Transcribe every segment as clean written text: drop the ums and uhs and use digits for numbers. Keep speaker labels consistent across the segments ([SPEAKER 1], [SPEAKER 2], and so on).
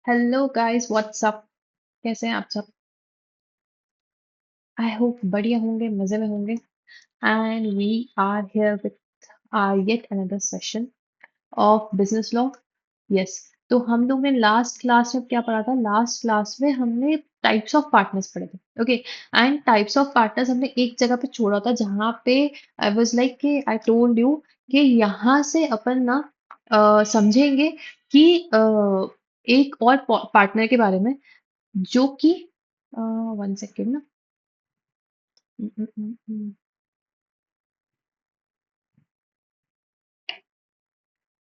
[SPEAKER 1] Hello guys, WhatsApp. कैसे हैं आप सब? आई होप बढ़िया होंगे, मजे में होंगे। And we are here with our yet another session of business law. Yes. तो हम लोग ने लास्ट क्लास में क्या पढ़ा था? लास्ट क्लास में हमने टाइप्स ऑफ पार्टनर्स पढ़े थे। Okay. And types of partners हमने एक जगह पे छोड़ा था, जहाँ पे आई वाज लाइक कि आई टोल्ड यू कि यहाँ से अपन ना समझेंगे कि एक और पार्टनर के बारे में, जो कि 1 सेकेंड ना।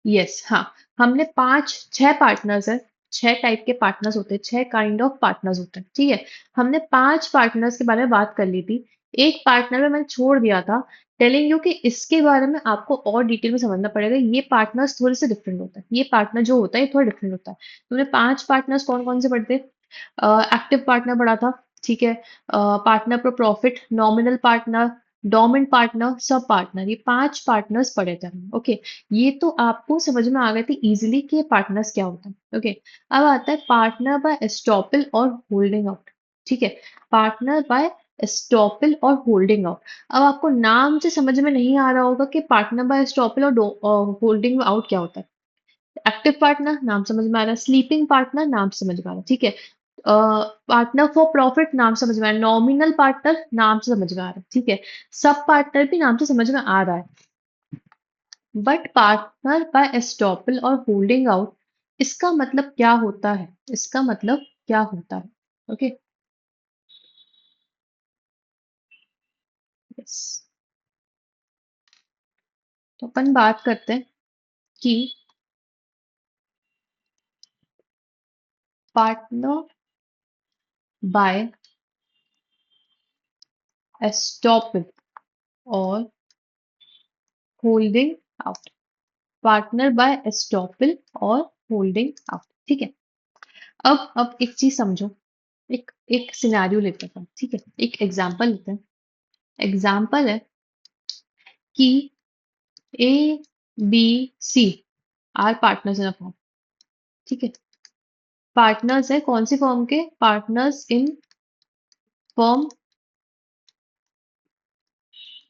[SPEAKER 1] यस, हाँ। हमने पांच छह पार्टनर्स है। छह टाइप के पार्टनर्स होते हैं, छह काइंड ऑफ पार्टनर्स होते हैं, ठीक है। हमने पांच पार्टनर्स के बारे में बात कर ली थी। एक पार्टनर में मैंने छोड़ दिया था, टेलिंग यू कि इसके बारे में आपको और डिटेल में समझना पड़ेगा। ये पार्टनर्स थोड़े से डिफरेंट होता है, ये पार्टनर जो होता है ये थोड़ा डिफरेंट होता है। तुमने पांच पार्टनर्स कौन कौन से पढ़ते? एक्टिव पार्टनर पढ़ा था, ठीक है। पार्टनर पर profit, nominal partner, dominant partner, sub partner, ये पांच पार्टनर्स पढ़े थे हमने। ओके। ये तो आपको समझ में आ गए थे इजीली कि ये पार्टनर्स क्या होता है। ओके। अब आता है पार्टनर बाय एस्टॉपल और होल्डिंग आउट, ठीक है। पार्टनर बाय एस्टॉपल और होल्डिंग आउट। अब आपको नाम से समझ में नहीं आ रहा होगा कि पार्टनर बाय एस्टॉपल और होल्डिंग आउट क्या होता है। एक्टिव पार्टनर नाम समझ में आ रहा है, स्लीपिंग पार्टनर नाम समझ में आ रहा है, ठीक है। पार्टनर फॉर प्रॉफिट नाम समझ में आ रहा है, नॉमिनल पार्टनर नाम से समझ में आ रहा है, ठीक है। सब पार्टनर भी नाम से समझ में आ रहा है। बट पार्टनर बाय एस्टॉपल और होल्डिंग आउट, इसका मतलब क्या होता है? इसका मतलब क्या होता है? ओके। यस। तो अपन बात करते हैं कि पार्टनर बाय एस्टॉपल और holding out. Partner by estoppel और होल्डिंग आउट, ठीक है। अब एक चीज समझो। एक एक सिनेरियो लेते हैं, ठीक है। एक एग्जांपल लेते हैं। एग्जांपल है कि A B C are partners in a firm, ठीक है। पार्टनर्स है कौन सी फर्म के? Partners in firm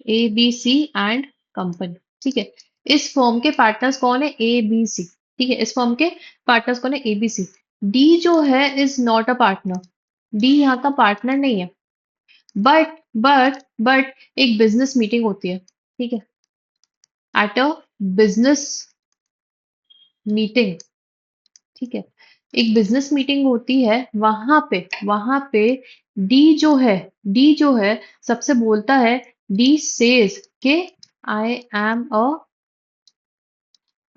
[SPEAKER 1] A B C and company, ठीक है। इस फर्म के पार्टनर्स कौन है? ए बी सी, ठीक है। इस फर्म के पार्टनर्स कौन है? ए बी सी। डी जो है is not a partner. D यहाँ का पार्टनर नहीं है। बट एक बिजनेस मीटिंग होती है, ठीक है। एट अ बिजनेस मीटिंग, ठीक है। एक बिजनेस मीटिंग होती है, वहां पे डी जो है डी जो है सबसे बोलता है। डी सेज के आई am a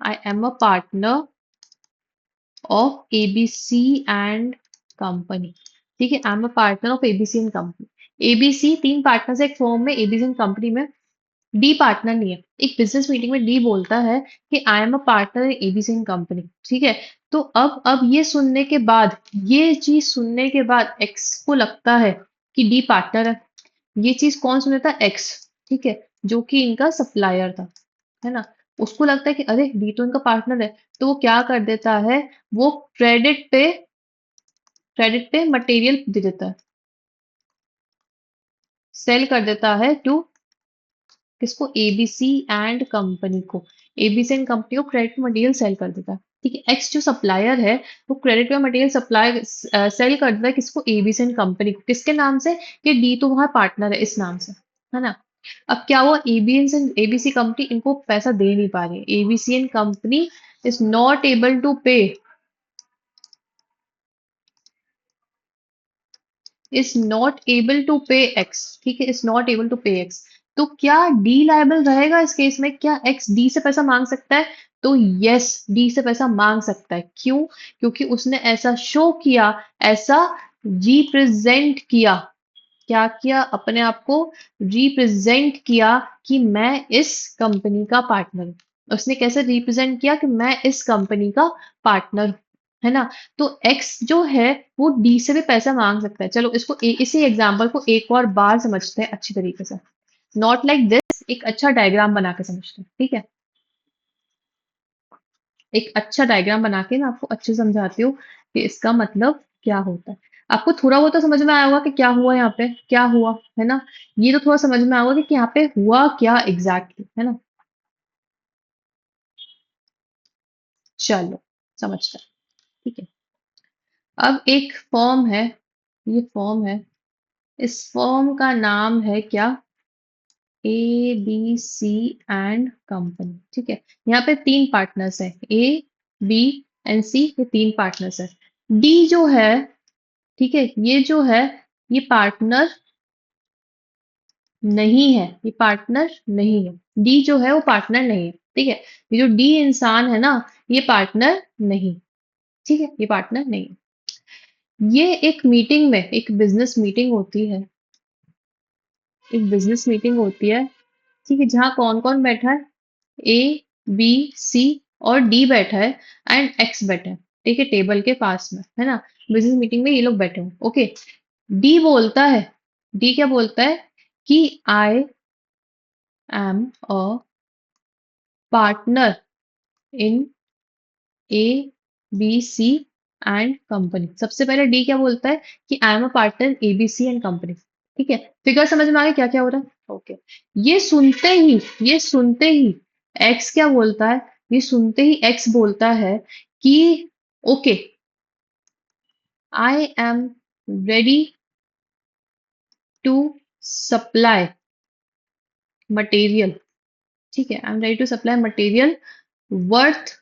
[SPEAKER 1] I am a partner of ABC and company, ठीक है। I am a partner of ABC and company. ABC तीन पार्टनर्स एक फॉर्म में, एबीसी एंड कंपनी में। डी पार्टनर नहीं है। एक बिजनेस मीटिंग में डी बोलता है कि I am a partner in ABC in company, ठीक है। तो अब ये सुनने के बाद, ये चीज सुनने के बाद एक्स को लगता है कि डी पार्टनर है। ये चीज कौन सुन था? एक्स, ठीक है। जो कि इनका सप्लायर था, है ना। उसको लगता है कि अरे डी तो इनका पार्टनर है। तो वो क्या कर देता है? वो क्रेडिट पे मटेरियल दे देता है, सेल कर देता है टू किसको? एबीसी एंड कंपनी को। एबीसी एंड कंपनी को क्रेडिट मटेरियल सेल कर देता है, ठीक है। एक्स जो सप्लायर है वो क्रेडिट पे मटेरियल सप्लाई सेल कर देता है किसको? एबीसी एंड कंपनी को। किसके नाम से? कि डी तो वहां पार्टनर है, इस नाम से, है ना। अब क्या हुआ? एबीएस एंड एबीसी कंपनी इनको पैसा दे नहीं पा रही। ABC and company is not able to pay, is not able to pay X, ठीक है। Is not able to pay X. तो क्या डी लायबल रहेगा इस केस में? क्या एक्स डी से पैसा मांग सकता है? तो यस, डी से पैसा मांग सकता है। क्यों? क्योंकि उसने ऐसा शो किया, ऐसा रिप्रेजेंट किया। क्या किया? अपने आप को रिप्रेजेंट किया कि मैं इस कंपनी का पार्टनर हूं। उसने कैसे रिप्रेजेंट किया कि मैं इस कंपनी का पार्टनर हूं, है ना। तो एक्स जो है वो डी से भी पैसा मांग सकता है। चलो इसको इसी एग्जांपल को एक और बार समझते हैं अच्छी तरीके से। नॉट लाइक दिस, एक अच्छा डायग्राम बना के समझते हैं, ठीक है। एक अच्छा डायग्राम बना के मैं आपको अच्छे से समझाती हूँ कि इसका मतलब क्या होता है। आपको थोड़ा बहुत तो समझ में आया होगा कि क्या हुआ यहाँ पे, क्या हुआ, है ना? ये तो थोड़ा समझ में आया होगा कि यहाँ पे हुआ क्या एग्जैक्टली, है ना? चलो, समझते हैं, ठीक है। अब एक फॉर्म है, ये फॉर्म है, इस फॉर्म का नाम है क्या? A B C and company, ठीक है। यहाँ पे तीन पार्टनर्स है, ए बी एंड सी, ये तीन पार्टनर्स है। डी जो है, ठीक है, ये जो है, ये पार्टनर नहीं है, ये पार्टनर नहीं है। डी जो है वो पार्टनर नहीं है, ठीक है। ये जो डी इंसान है ना, ये पार्टनर नहीं, ठीक है, ये पार्टनर नहीं है। ये एक मीटिंग में, एक बिजनेस मीटिंग होती है, एक बिजनेस मीटिंग होती है, ठीक है, जहाँ कौन कौन बैठा है? ए बी सी और डी बैठा है एंड एक्स बैठा है, ठीक है, टेबल के पास में, है ना? बिजनेस मीटिंग में ये लोग बैठे हुए, ओके। डी बोलता है, डी क्या बोलता है कि I am a partner in A B C and company. सबसे पहले डी क्या बोलता है कि I am a partner A B C and company, ठीक है। फिगर समझ में आ गया क्या क्या हो रहा है? ओके। ये सुनते ही, ये सुनते ही एक्स क्या बोलता है? ये सुनते ही एक्स बोलता है कि okay, I am ready to supply material, ठीक है, I am ready to supply material worth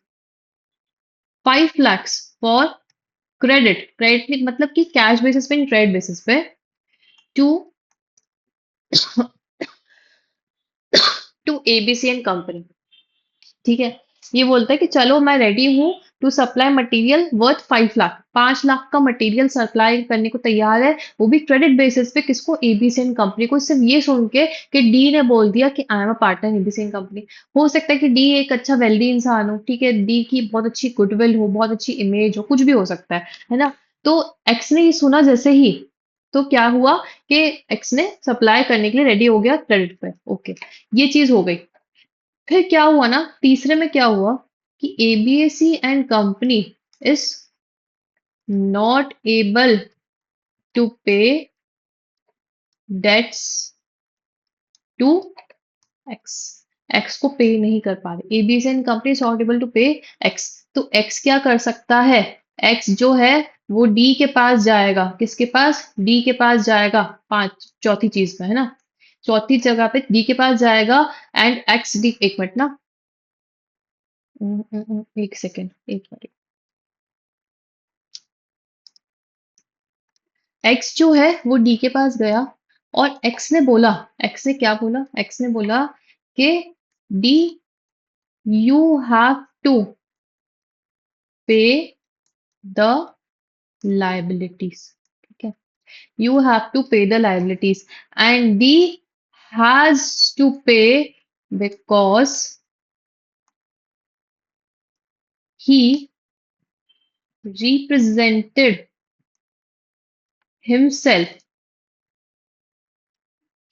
[SPEAKER 1] 5 lakhs for credit, credit मतलब कि कैश बेसिस पे, क्रेडिट बेसिस पे, to to ABC and company, ठीक है। ये बोलता है कि चलो मैं रेडी हूँ to supply material worth 5 lakh, 5 lakh का मटेरियल सप्लाई करने को तैयार है, वो भी क्रेडिट बेसिस पे। किसको? एबीसी एंड कंपनी को। सिर्फ ये सुन के कि डी ने बोल दिया कि I am a partner ABC and company. हो सकता है कि डी एक अच्छा वेल्दी इंसान हो, ठीक है, डी की बहुत अच्छी गुडविल हो, बहुत अच्छी इमेज हो, कुछ भी हो सकता है ना? तो एक्स ने ये सुना जैसे ही, तो क्या हुआ कि एक्स ने सप्लाई करने के लिए रेडी हो गया क्रेडिट पे, ओके। ये चीज हो गई। फिर क्या हुआ ना, तीसरे में क्या हुआ कि ABAC and company is not able to pay debts to X, X को पे नहीं कर पा रहे, ABAC and company is not able to pay X. तो एक्स क्या कर सकता है? एक्स जो है वो डी के पास जाएगा, किसके पास? डी के पास जाएगा, पांच चौथी चीज में, है ना? चौथी जगह पे डी के पास जाएगा एंड एक्स डी, एक मिनट ना, एक सेकेंड, एक मिनट। एक्स जो है वो डी के पास गया और एक्स ने बोला, एक्स ने क्या बोला? एक्स ने बोला कि D, you have to pay the liabilities, ठीक है, you have to pay the liabilities and D has to pay because he represented himself,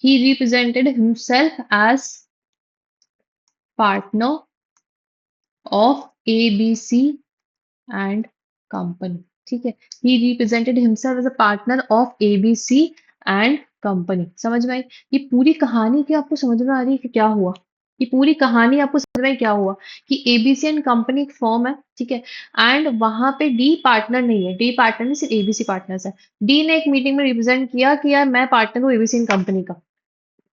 [SPEAKER 1] he represented himself as partner of ABC and company, ठीक है। he represented himself as a partner of ABC and company। समझ में आई? ये पूरी कहानी क्या आपको समझ में आ रही है कि क्या हुआ? ये पूरी कहानी आपको समझ में आई क्या हुआ? कि एबीसी एंड कंपनी एक फॉर्म है, ठीक है, एंड वहां पे डी पार्टनर नहीं है, डी पार्टनर नहीं, सिर्फ एबीसी पार्टनर्स है। डी ने एक मीटिंग में रिप्रेजेंट किया कि यार मैं पार्टनर हूँ एबीसी एंड कंपनी का,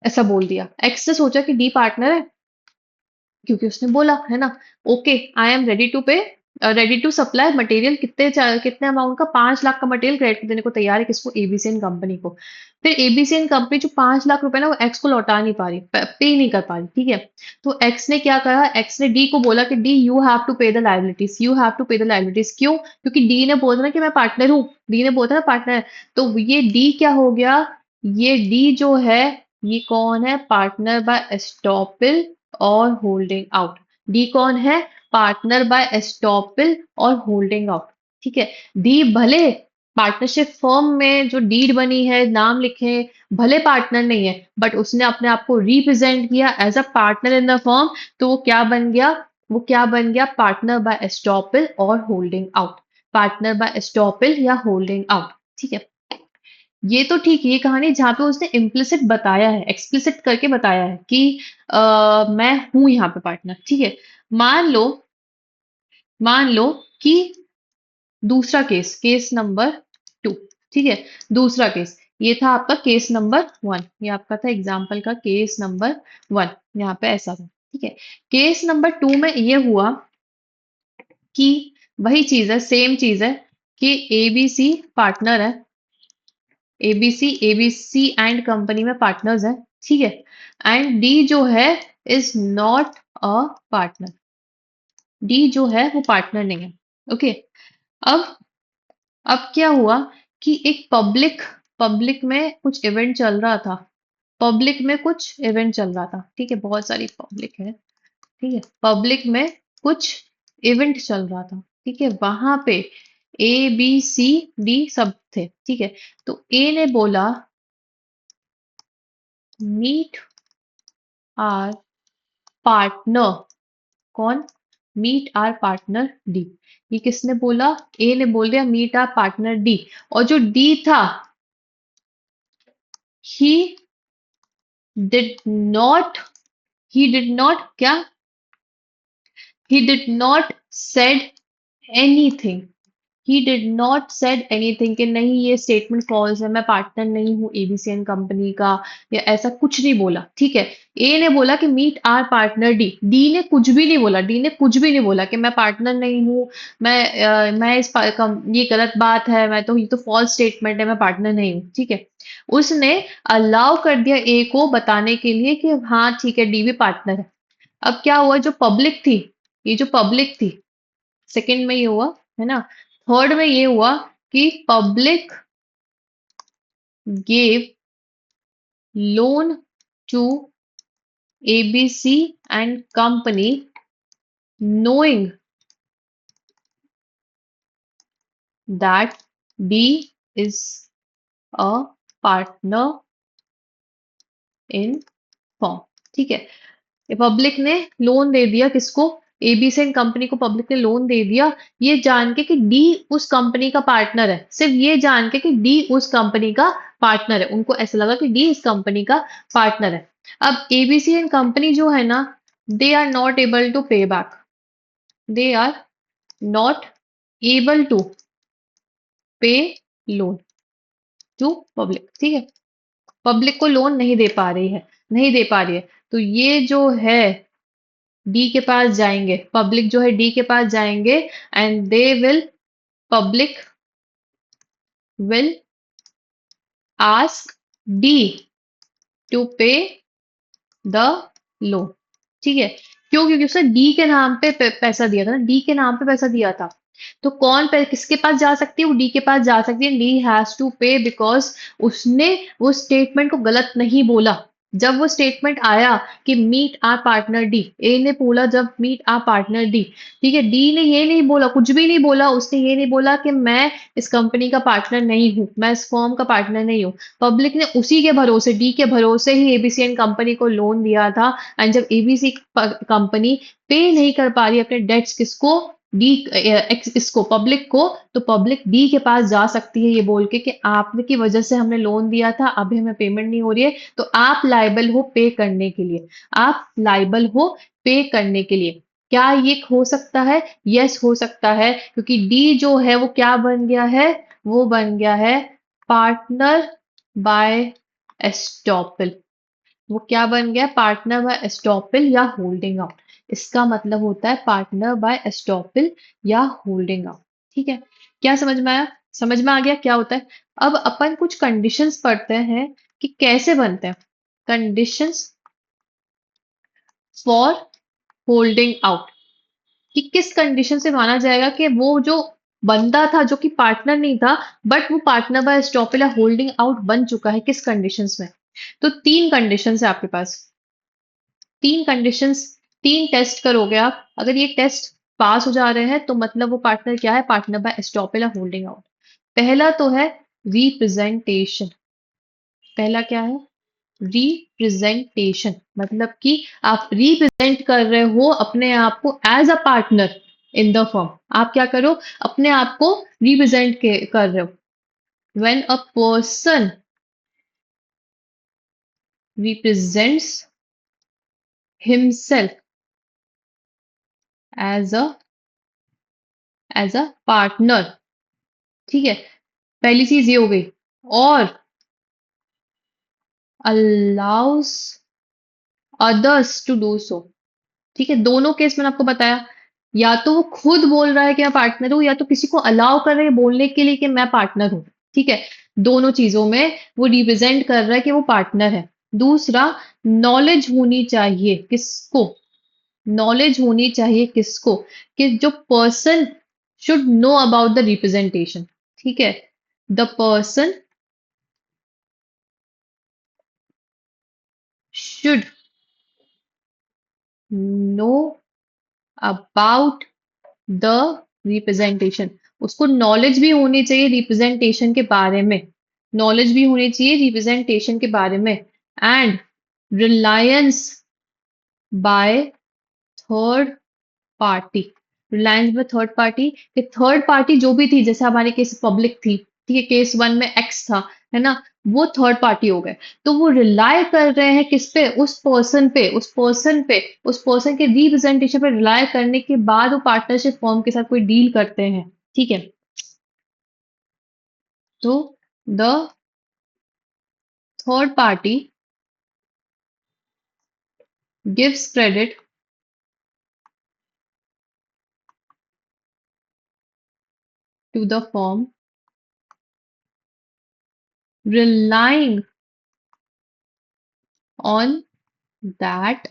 [SPEAKER 1] ऐसा बोल दिया। एक्स ने सोचा कि डी पार्टनर है, क्योंकि उसने बोला, है ना? Okay, I am ready to pay, ready to supply material, कितने अमाउंट का? 5 लाख का मटेरियल क्रेडिट देने को तैयार है, किसको? एबीसी एंड कंपनी को। फिर एबीसी एंड कंपनी जो 5 लाख रुपए ना वो एक्स को लौटा नहीं पा रही, पे नहीं कर पा रही, ठीक है। तो एक्स ने क्या कहा? एक्स ने डी को बोला कि D you have to pay the liabilities, you have to pay the liabilities. क्यों? क्योंकि डी ने बोला ना कि मैं पार्टनर हूँ, डी ने बोला ना पार्टनर है। तो ये डी क्या हो गया? ये डी जो है, ये कौन है? पार्टनर बाय एस्टॉपिल और होल्डिंग आउट। डी कौन है? पार्टनर बाय एस्टॉपिल और होल्डिंग आउट, ठीक है। डी भले पार्टनरशिप फर्म में जो डीड बनी है, नाम लिखे, भले पार्टनर नहीं है, बट उसने अपने आप को रिप्रेजेंट किया as a partner in the firm, तो वो क्या बन गया? वो क्या बन गया? पार्टनर बाय एस्टॉपल और holding out. Partner by estoppel या होल्डिंग आउट। ठीक है, ये तो ठीक है, ये कहानी जहाँ पे उसने इम्प्लिसिट बताया है, एक्सप्लिसिट करके बताया है कि मैं हूं यहाँ पे पार्टनर। ठीक है, मान लो मान लो कि दूसरा केस, केस नंबर 2। ठीक है, दूसरा केस, ये था आपका केस नंबर 1, ये आपका था एग्जाम्पल का केस नंबर 1, यहाँ पे ऐसा था। ठीक है, केस नंबर 2 में ये हुआ कि वही चीज है, सेम चीज है कि एबीसी पार्टनर है, एबीसी एंड कंपनी में पार्टनर्स है। ठीक है, एंड डी जो है is not a partner. D जो है वो पार्टनर नहीं है। ओके, अब अब क्या हुआ कि एक पब्लिक पब्लिक में कुछ इवेंट चल रहा था। पब्लिक में कुछ इवेंट चल रहा था। ठीक है, बहुत सारी पब्लिक है। ठीक है, पब्लिक में कुछ इवेंट चल रहा था। ठीक है, वहां पे ए बी सी डी सब थे। ठीक है, तो ए ने बोला मीट आर पार्टनर। कौन? Meet our partner D. ये किसने बोला? ए ने बोल दिया मीट आर पार्टनर डी। और जो डी था, he did not he did not क्या? he did not said anything। he did not said anything कि नहीं ये स्टेटमेंट फॉल्स है, मैं पार्टनर नहीं हूँ एबीसीएन कंपनी का, या ऐसा कुछ नहीं बोला। ठीक है, ए ने बोला कि meet our partner D. D ने कुछ भी नहीं बोला, डी ने कुछ भी नहीं बोला कि मैं पार्टनर नहीं हूँ, मैं ये गलत बात है, मैं तो ये तो फॉल्स स्टेटमेंट है, मैं पार्टनर नहीं हूँ। ठीक है, उसने अलाउ कर दिया ए को बताने के लिए कि हाँ ठीक है डी भी पार्टनर है। अब क्या हुआ, जो पब्लिक थी, ये जो पब्लिक थी, सेकंड में ये हुआ है ना, थर्ड में ये हुआ कि public gave loan to ABC and company knowing that D is a partner in firm। ठीक है, पब्लिक ने लोन दे दिया किसको? एबीसी कंपनी को पब्लिक ने लोन दे दिया, ये जान के कि डी उस कंपनी का पार्टनर है। सिर्फ ये जान के कि डी उस कंपनी का पार्टनर है, उनको ऐसा लगा कि डी इस कंपनी का पार्टनर है। अब एबीसी एंड कंपनी जो है ना, they are not able to pay back. They are not able to pay loan to public. ठीक है, पब्लिक को लोन नहीं दे पा रही है, नहीं दे पा रही है। तो ये जो है डी के पास जाएंगे, पब्लिक जो है डी के पास जाएंगे, and they will public will ask D to pay the loan. ठीक है, क्यों? क्योंकि उसने डी के नाम पे पैसा दिया था ना, डी के नाम पे पैसा दिया था। तो कौन किसके पास जा सकती है? वो डी के पास जा सकती है। D has to pay because उसने वो स्टेटमेंट को गलत नहीं बोला। जब वो स्टेटमेंट आया कि मीट आर पार्टनर डी, ए ने बोला जब मीट आर पार्टनर डी। ठीक है, डी ने ये नहीं बोला, कुछ भी नहीं बोला, उसने ये नहीं बोला कि मैं इस कंपनी का पार्टनर नहीं हूं, मैं इस फॉर्म का पार्टनर नहीं हूं। पब्लिक ने उसी के भरोसे, डी के भरोसे ही एबीसीएन कंपनी को लोन दिया था। एंड जब एबीसी कंपनी पे नहीं कर पा रही अपने डेट्स, किसको? डी, इसको पब्लिक को, तो पब्लिक डी के पास जा सकती है ये बोल के कि आपने की वजह से हमने लोन दिया था, अभी हमें पेमेंट नहीं हो रही है, तो आप लाइबल हो पे करने के लिए। आप लाइबल हो पे करने के लिए। क्या ये हो सकता है? यस, हो सकता है, क्योंकि डी जो है वो क्या बन गया है? वो बन गया है पार्टनर बाय एस्टॉपल। वो क्या बन गया? पार्टनर बाय एस्टॉपल या होल्डिंग आउट। इसका मतलब होता है पार्टनर बाय एस्टॉपल या होल्डिंग आउट। ठीक है, क्या समझ में आया? समझ में आ गया क्या होता है? अब अपन कुछ कंडीशंस पढ़ते हैं कि कैसे बनते हैं कंडीशंस फॉर होल्डिंग आउट। कि किस कंडीशन से माना जाएगा कि वो जो बंदा था जो कि पार्टनर नहीं था, बट वो पार्टनर बाय एस्टॉपल या होल्डिंग आउट बन चुका है, किस कंडीशंस में? तो तीन कंडीशंस है आपके पास। तीन कंडीशंस, तीन टेस्ट करोगे आप। अगर ये टेस्ट पास हो जा रहे हैं तो मतलब वो पार्टनर क्या है? पार्टनर बाय एस्टॉपल या होल्डिंग आउट। पहला तो है रिप्रेजेंटेशन। पहला क्या है? रिप्रेजेंटेशन मतलब कि आप रिप्रेजेंट कर रहे हो अपने आप को as a partner in the firm. आप क्या करो, अपने आप को रिप्रेजेंट कर रहे हो। When a person represents himself as a partner, ठीक है, पहली चीज ये हो गई। और allows others to do so, ठीक है, दोनों केस मैंने आपको बताया, या तो वो खुद बोल रहा है कि मैं पार्टनर हूं, या तो किसी को अलाउ कर रहा है बोलने के लिए कि मैं पार्टनर हूं, ठीक है। दोनों चीजों में वो रिप्रेजेंट कर रहा है कि वो पार्टनर है। दूसरा, नॉलेज होनी चाहिए किसको, नॉलेज होनी चाहिए किसको, कि जो person should know about the representation, ठीक है। The person should know about the representation, उसको नॉलेज भी होनी चाहिए रिप्रेजेंटेशन के बारे में, नॉलेज भी होनी चाहिए रिप्रेजेंटेशन के बारे में। And Reliance by third party, Reliance by third party, कि थर्ड पार्टी जो भी थी, जैसे हमारे केस पब्लिक थी, ठीक है, केस वन में एक्स था, है ना, वो थर्ड पार्टी हो गए। तो वो रिलाय कर रहे हैं किस पे, उस पर्सन पे, उस पर्सन के रिप्रेजेंटेशन पे रिलाय करने के बाद वो पार्टनरशिप फॉर्म के साथ कोई डील करते हैं, ठीक है। तो the third party gives credit to the firm relying on that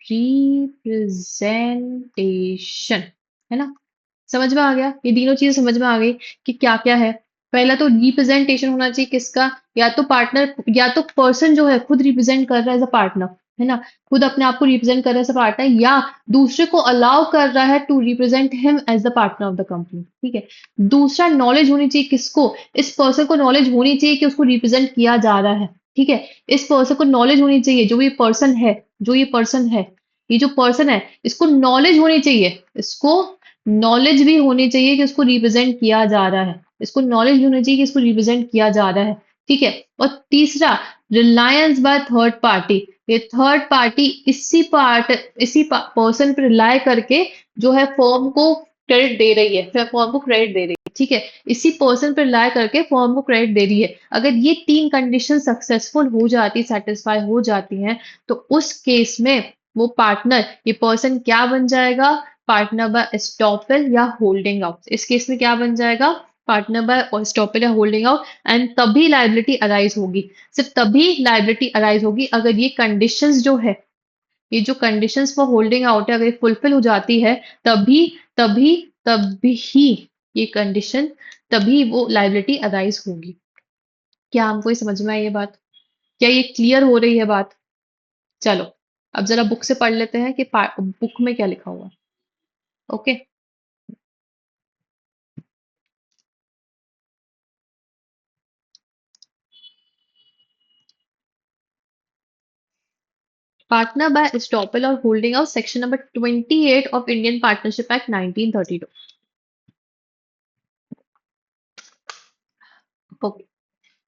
[SPEAKER 1] representation, है ना। समझ में आ गया, ये तीनों चीजें समझ में आ गई कि क्या क्या है। पहला तो रिप्रेजेंटेशन होना चाहिए किसका, या तो पार्टनर, या तो पर्सन जो है खुद रिप्रेजेंट कर रहा है एज अ पार्टनर, है ना, खुद अपने आप को रिप्रेजेंट कर रहा है एज अ पार्टनर, या दूसरे को अलाउ कर रहा है to represent him as the partner of the company, ठीक है। दूसरा, नॉलेज होनी चाहिए किसको, इस पर्सन को नॉलेज होनी चाहिए कि उसको रिप्रेजेंट किया जा रहा है, ठीक है। इस पर्सन को नॉलेज होनी चाहिए, जो ये पर्सन है, जो ये पर्सन है, ये जो पर्सन है, इसको नॉलेज होनी चाहिए, इसको नॉलेज भी होनी चाहिए कि उसको रिप्रेजेंट किया जा रहा है, इसको नॉलेज भी होनी चाहिए कि इसको रिप्रेजेंट किया जा रहा है, ठीक है। और तीसरा, रिलायंस बाय थर्ड पार्टी, ये थर्ड पार्टी इसी पर्सन पर रिलाय करके जो है फर्म को क्रेडिट दे रही है, फिर फर्म को क्रेडिट दे रही है, ठीक है, इसी पर्सन पर रिलाय करके फर्म को क्रेडिट दे रही है। अगर ये तीन कंडीशन सक्सेसफुल हो जाती, सेटिस्फाई हो जाती हैं, तो उस केस में वो पार्टनर, ये पर्सन क्या बन जाएगा, पार्टनर बाय एस्टॉपेल या होल्डिंग आउट। इस केस में क्या बन जाएगा, पार्टनर बाय एस्टॉपेल या होल्डिंग आउट। एंड तभी लायबिलिटी अराइज होगी, सिर्फ तभी लायबिलिटी अराइज होगी अगर ये कंडीशंस जो है, ये जो कंडीशंस फॉर होल्डिंग आउट है, अगर ये फुलफिल हो जाती है, तभी तभी तभी ही ये कंडीशन, तभी वो लायबिलिटी अराइज होगी। क्या हमको ये समझ में आई ये बात, क्या ये क्लियर हो रही है बात। चलो, अब जरा बुक से पढ़ लेते हैं कि बुक में क्या लिखा हुआ है। ओके, पार्टनर बाय एस्टॉपेल और holding out, section number 28 of Indian partnership act 1932। Okay,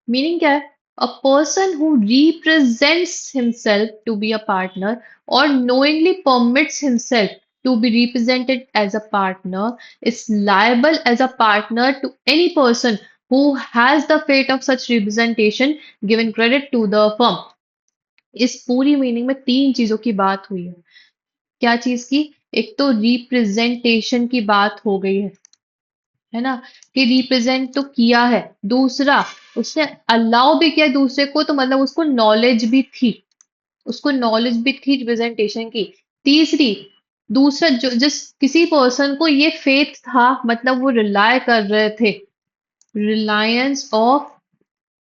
[SPEAKER 1] meaning क्या है, a person who represents himself to be a partner or knowingly permits himself to be represented as a partner is liable as a partner to any person who has the fate of such representation given credit to the firm। इस पूरी meaning में तीन चीजों की बात हुई है। क्या चीज की, एक तो रिप्रेजेंटेशन की बात हो गई है ना, कि रिप्रेजेंट तो किया है। दूसरा, उसने अलाउ भी किया दूसरे को, तो मतलब उसको नॉलेज भी थी, उसको नॉलेज भी थी रिप्रेजेंटेशन की। तीसरी, दूसरा जो जिस किसी पर्सन को ये फेथ था, मतलब वो रिलाय कर रहे थे, रिलायंस ऑफ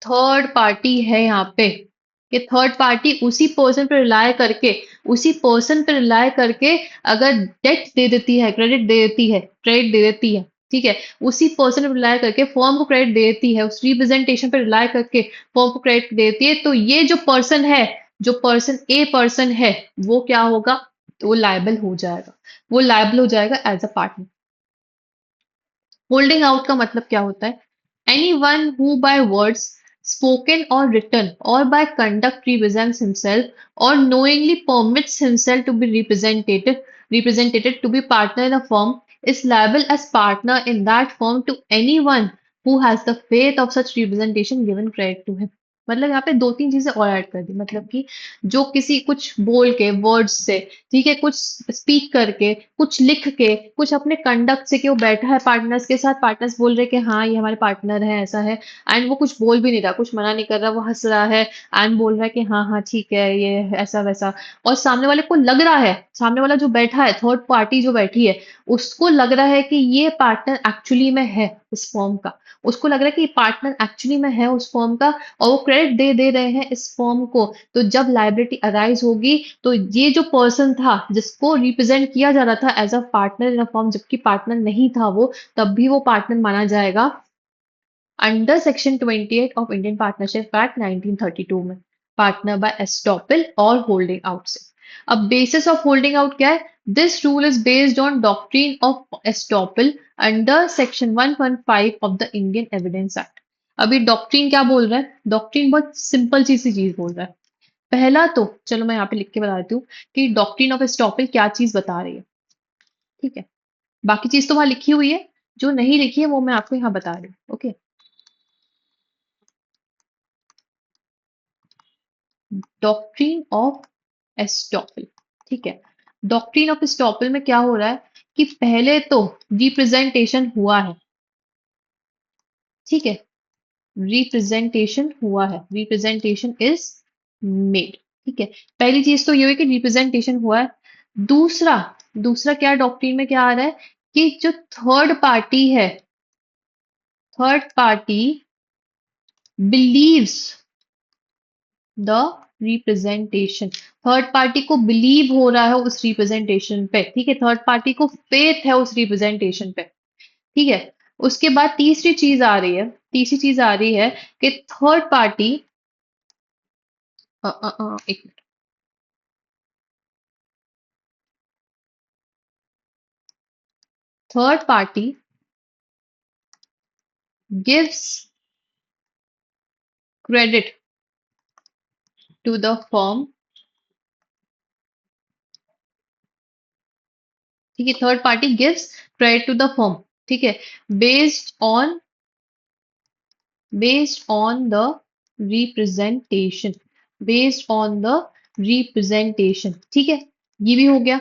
[SPEAKER 1] थर्ड पार्टी है यहाँ पे, कि थर्ड पार्टी उसी पर्सन पर रिलाय करके, उसी पर्सन पर रिलाय करके अगर डेट दे देती है, क्रेडिट दे देती है, क्रेडिट दे देती है, ठीक है, उसी पर्सन पे रिलाय करके फर्म को क्रेडिट देती है, उस रिप्रेजेंटेशन पे रिलाय करके फर्म को क्रेडिट देती है, तो ये जो पर्सन है, जो पर्सन ए पर्सन है, वो क्या होगा, वो लायबल हो जाएगा, वो लायबल हो जाएगा as a partner. Holding out का मतलब क्या होता है? Any one who by words spoken or written or by conduct represents himself or knowingly permits himself to be represented to be partner in a firm is liable as partner in that firm to anyone who has the faith of such representation given credit to him। मतलब यहाँ पे दो तीन चीजें और add कर दी, मतलब कि जो किसी कुछ बोल के वर्ड्स से, ठीक है, कुछ स्पीक करके, कुछ लिख के, कुछ अपने कंडक्ट से, कि वो बैठा है पार्टनर्स के साथ, पार्टनर्स बोल रहे कि हाँ ये हमारे पार्टनर है, ऐसा है, एंड वो कुछ बोल भी नहीं रहा, कुछ मना नहीं कर रहा, वो हंस रहा है एंड बोल रहा है कि हाँ हाँ ठीक है ये ऐसा वैसा, और सामने वाले को लग रहा है, सामने वाला जो बैठा है, थर्ड पार्टी जो बैठी है, उसको लग रहा है कि ये पार्टनर एक्चुअली में है इस फॉर्म का, उसको लग रहा है कि पार्टनर एक्चुअली में है उस फॉर्म का, और वो क्रेडिट दे दे रहे हैं इस फॉर्म को। तो जब लाइबिलिटी अराइज होगी, तो ये जो पर्सन था जिसको रिप्रेजेंट किया जा रहा था as a partner in a firm, जबकि पार्टनर नहीं था वो, तब भी वो पार्टनर माना जाएगा under section 28 of Indian partnership act 1932 में, पार्टनर बाय एस्टॉपल और होल्डिंग आउट से। अब बेसिस ऑफ होल्डिंग आउट क्या है? This rule is based on doctrine of estoppel under section 115 of the Indian evidence act. अभी doctrine क्या बोल रहा है? डॉक्ट्रिन बहुत सिंपल सी चीज बोल रहा है। पहला तो चलो मैं यहाँ पे लिख के बता देती हूँ कि डॉक्ट्रिन ऑफ एस्टॉपल क्या चीज बता रही है, ठीक है? बाकी चीज तो वहां लिखी हुई है, जो नहीं लिखी है वो मैं आपको यहाँ बता रही हूँ। ओके, डॉक्ट्रिन ऑफ एस्टॉपल, ठीक है? डॉक्ट्रिन ऑफ एस्टॉपल में क्या हो रहा है कि पहले तो रिप्रेजेंटेशन हुआ है, ठीक है? रिप्रेजेंटेशन हुआ है, रिप्रेजेंटेशन इज मेड, ठीक है? पहली चीज तो ये हुई कि रिप्रेजेंटेशन हुआ है। दूसरा, दूसरा क्या डॉक्ट्रिन में क्या आ रहा है कि जो थर्ड पार्टी है, third party believes the representation, third party को बिलीव हो रहा है उस रिप्रेजेंटेशन पे, ठीक है? थर्ड पार्टी को फेथ है उस रिप्रेजेंटेशन पे, ठीक है? उसके बाद तीसरी चीज आ रही है, तीसरी चीज आ रही है कि थर्ड पार्टी, एक minute, third party gives credit to the firm, ठीक है? Third party gives credit to the firm, ठीक है? Based on, based on the representation, based on the representation, ठीक है? ये भी हो गया।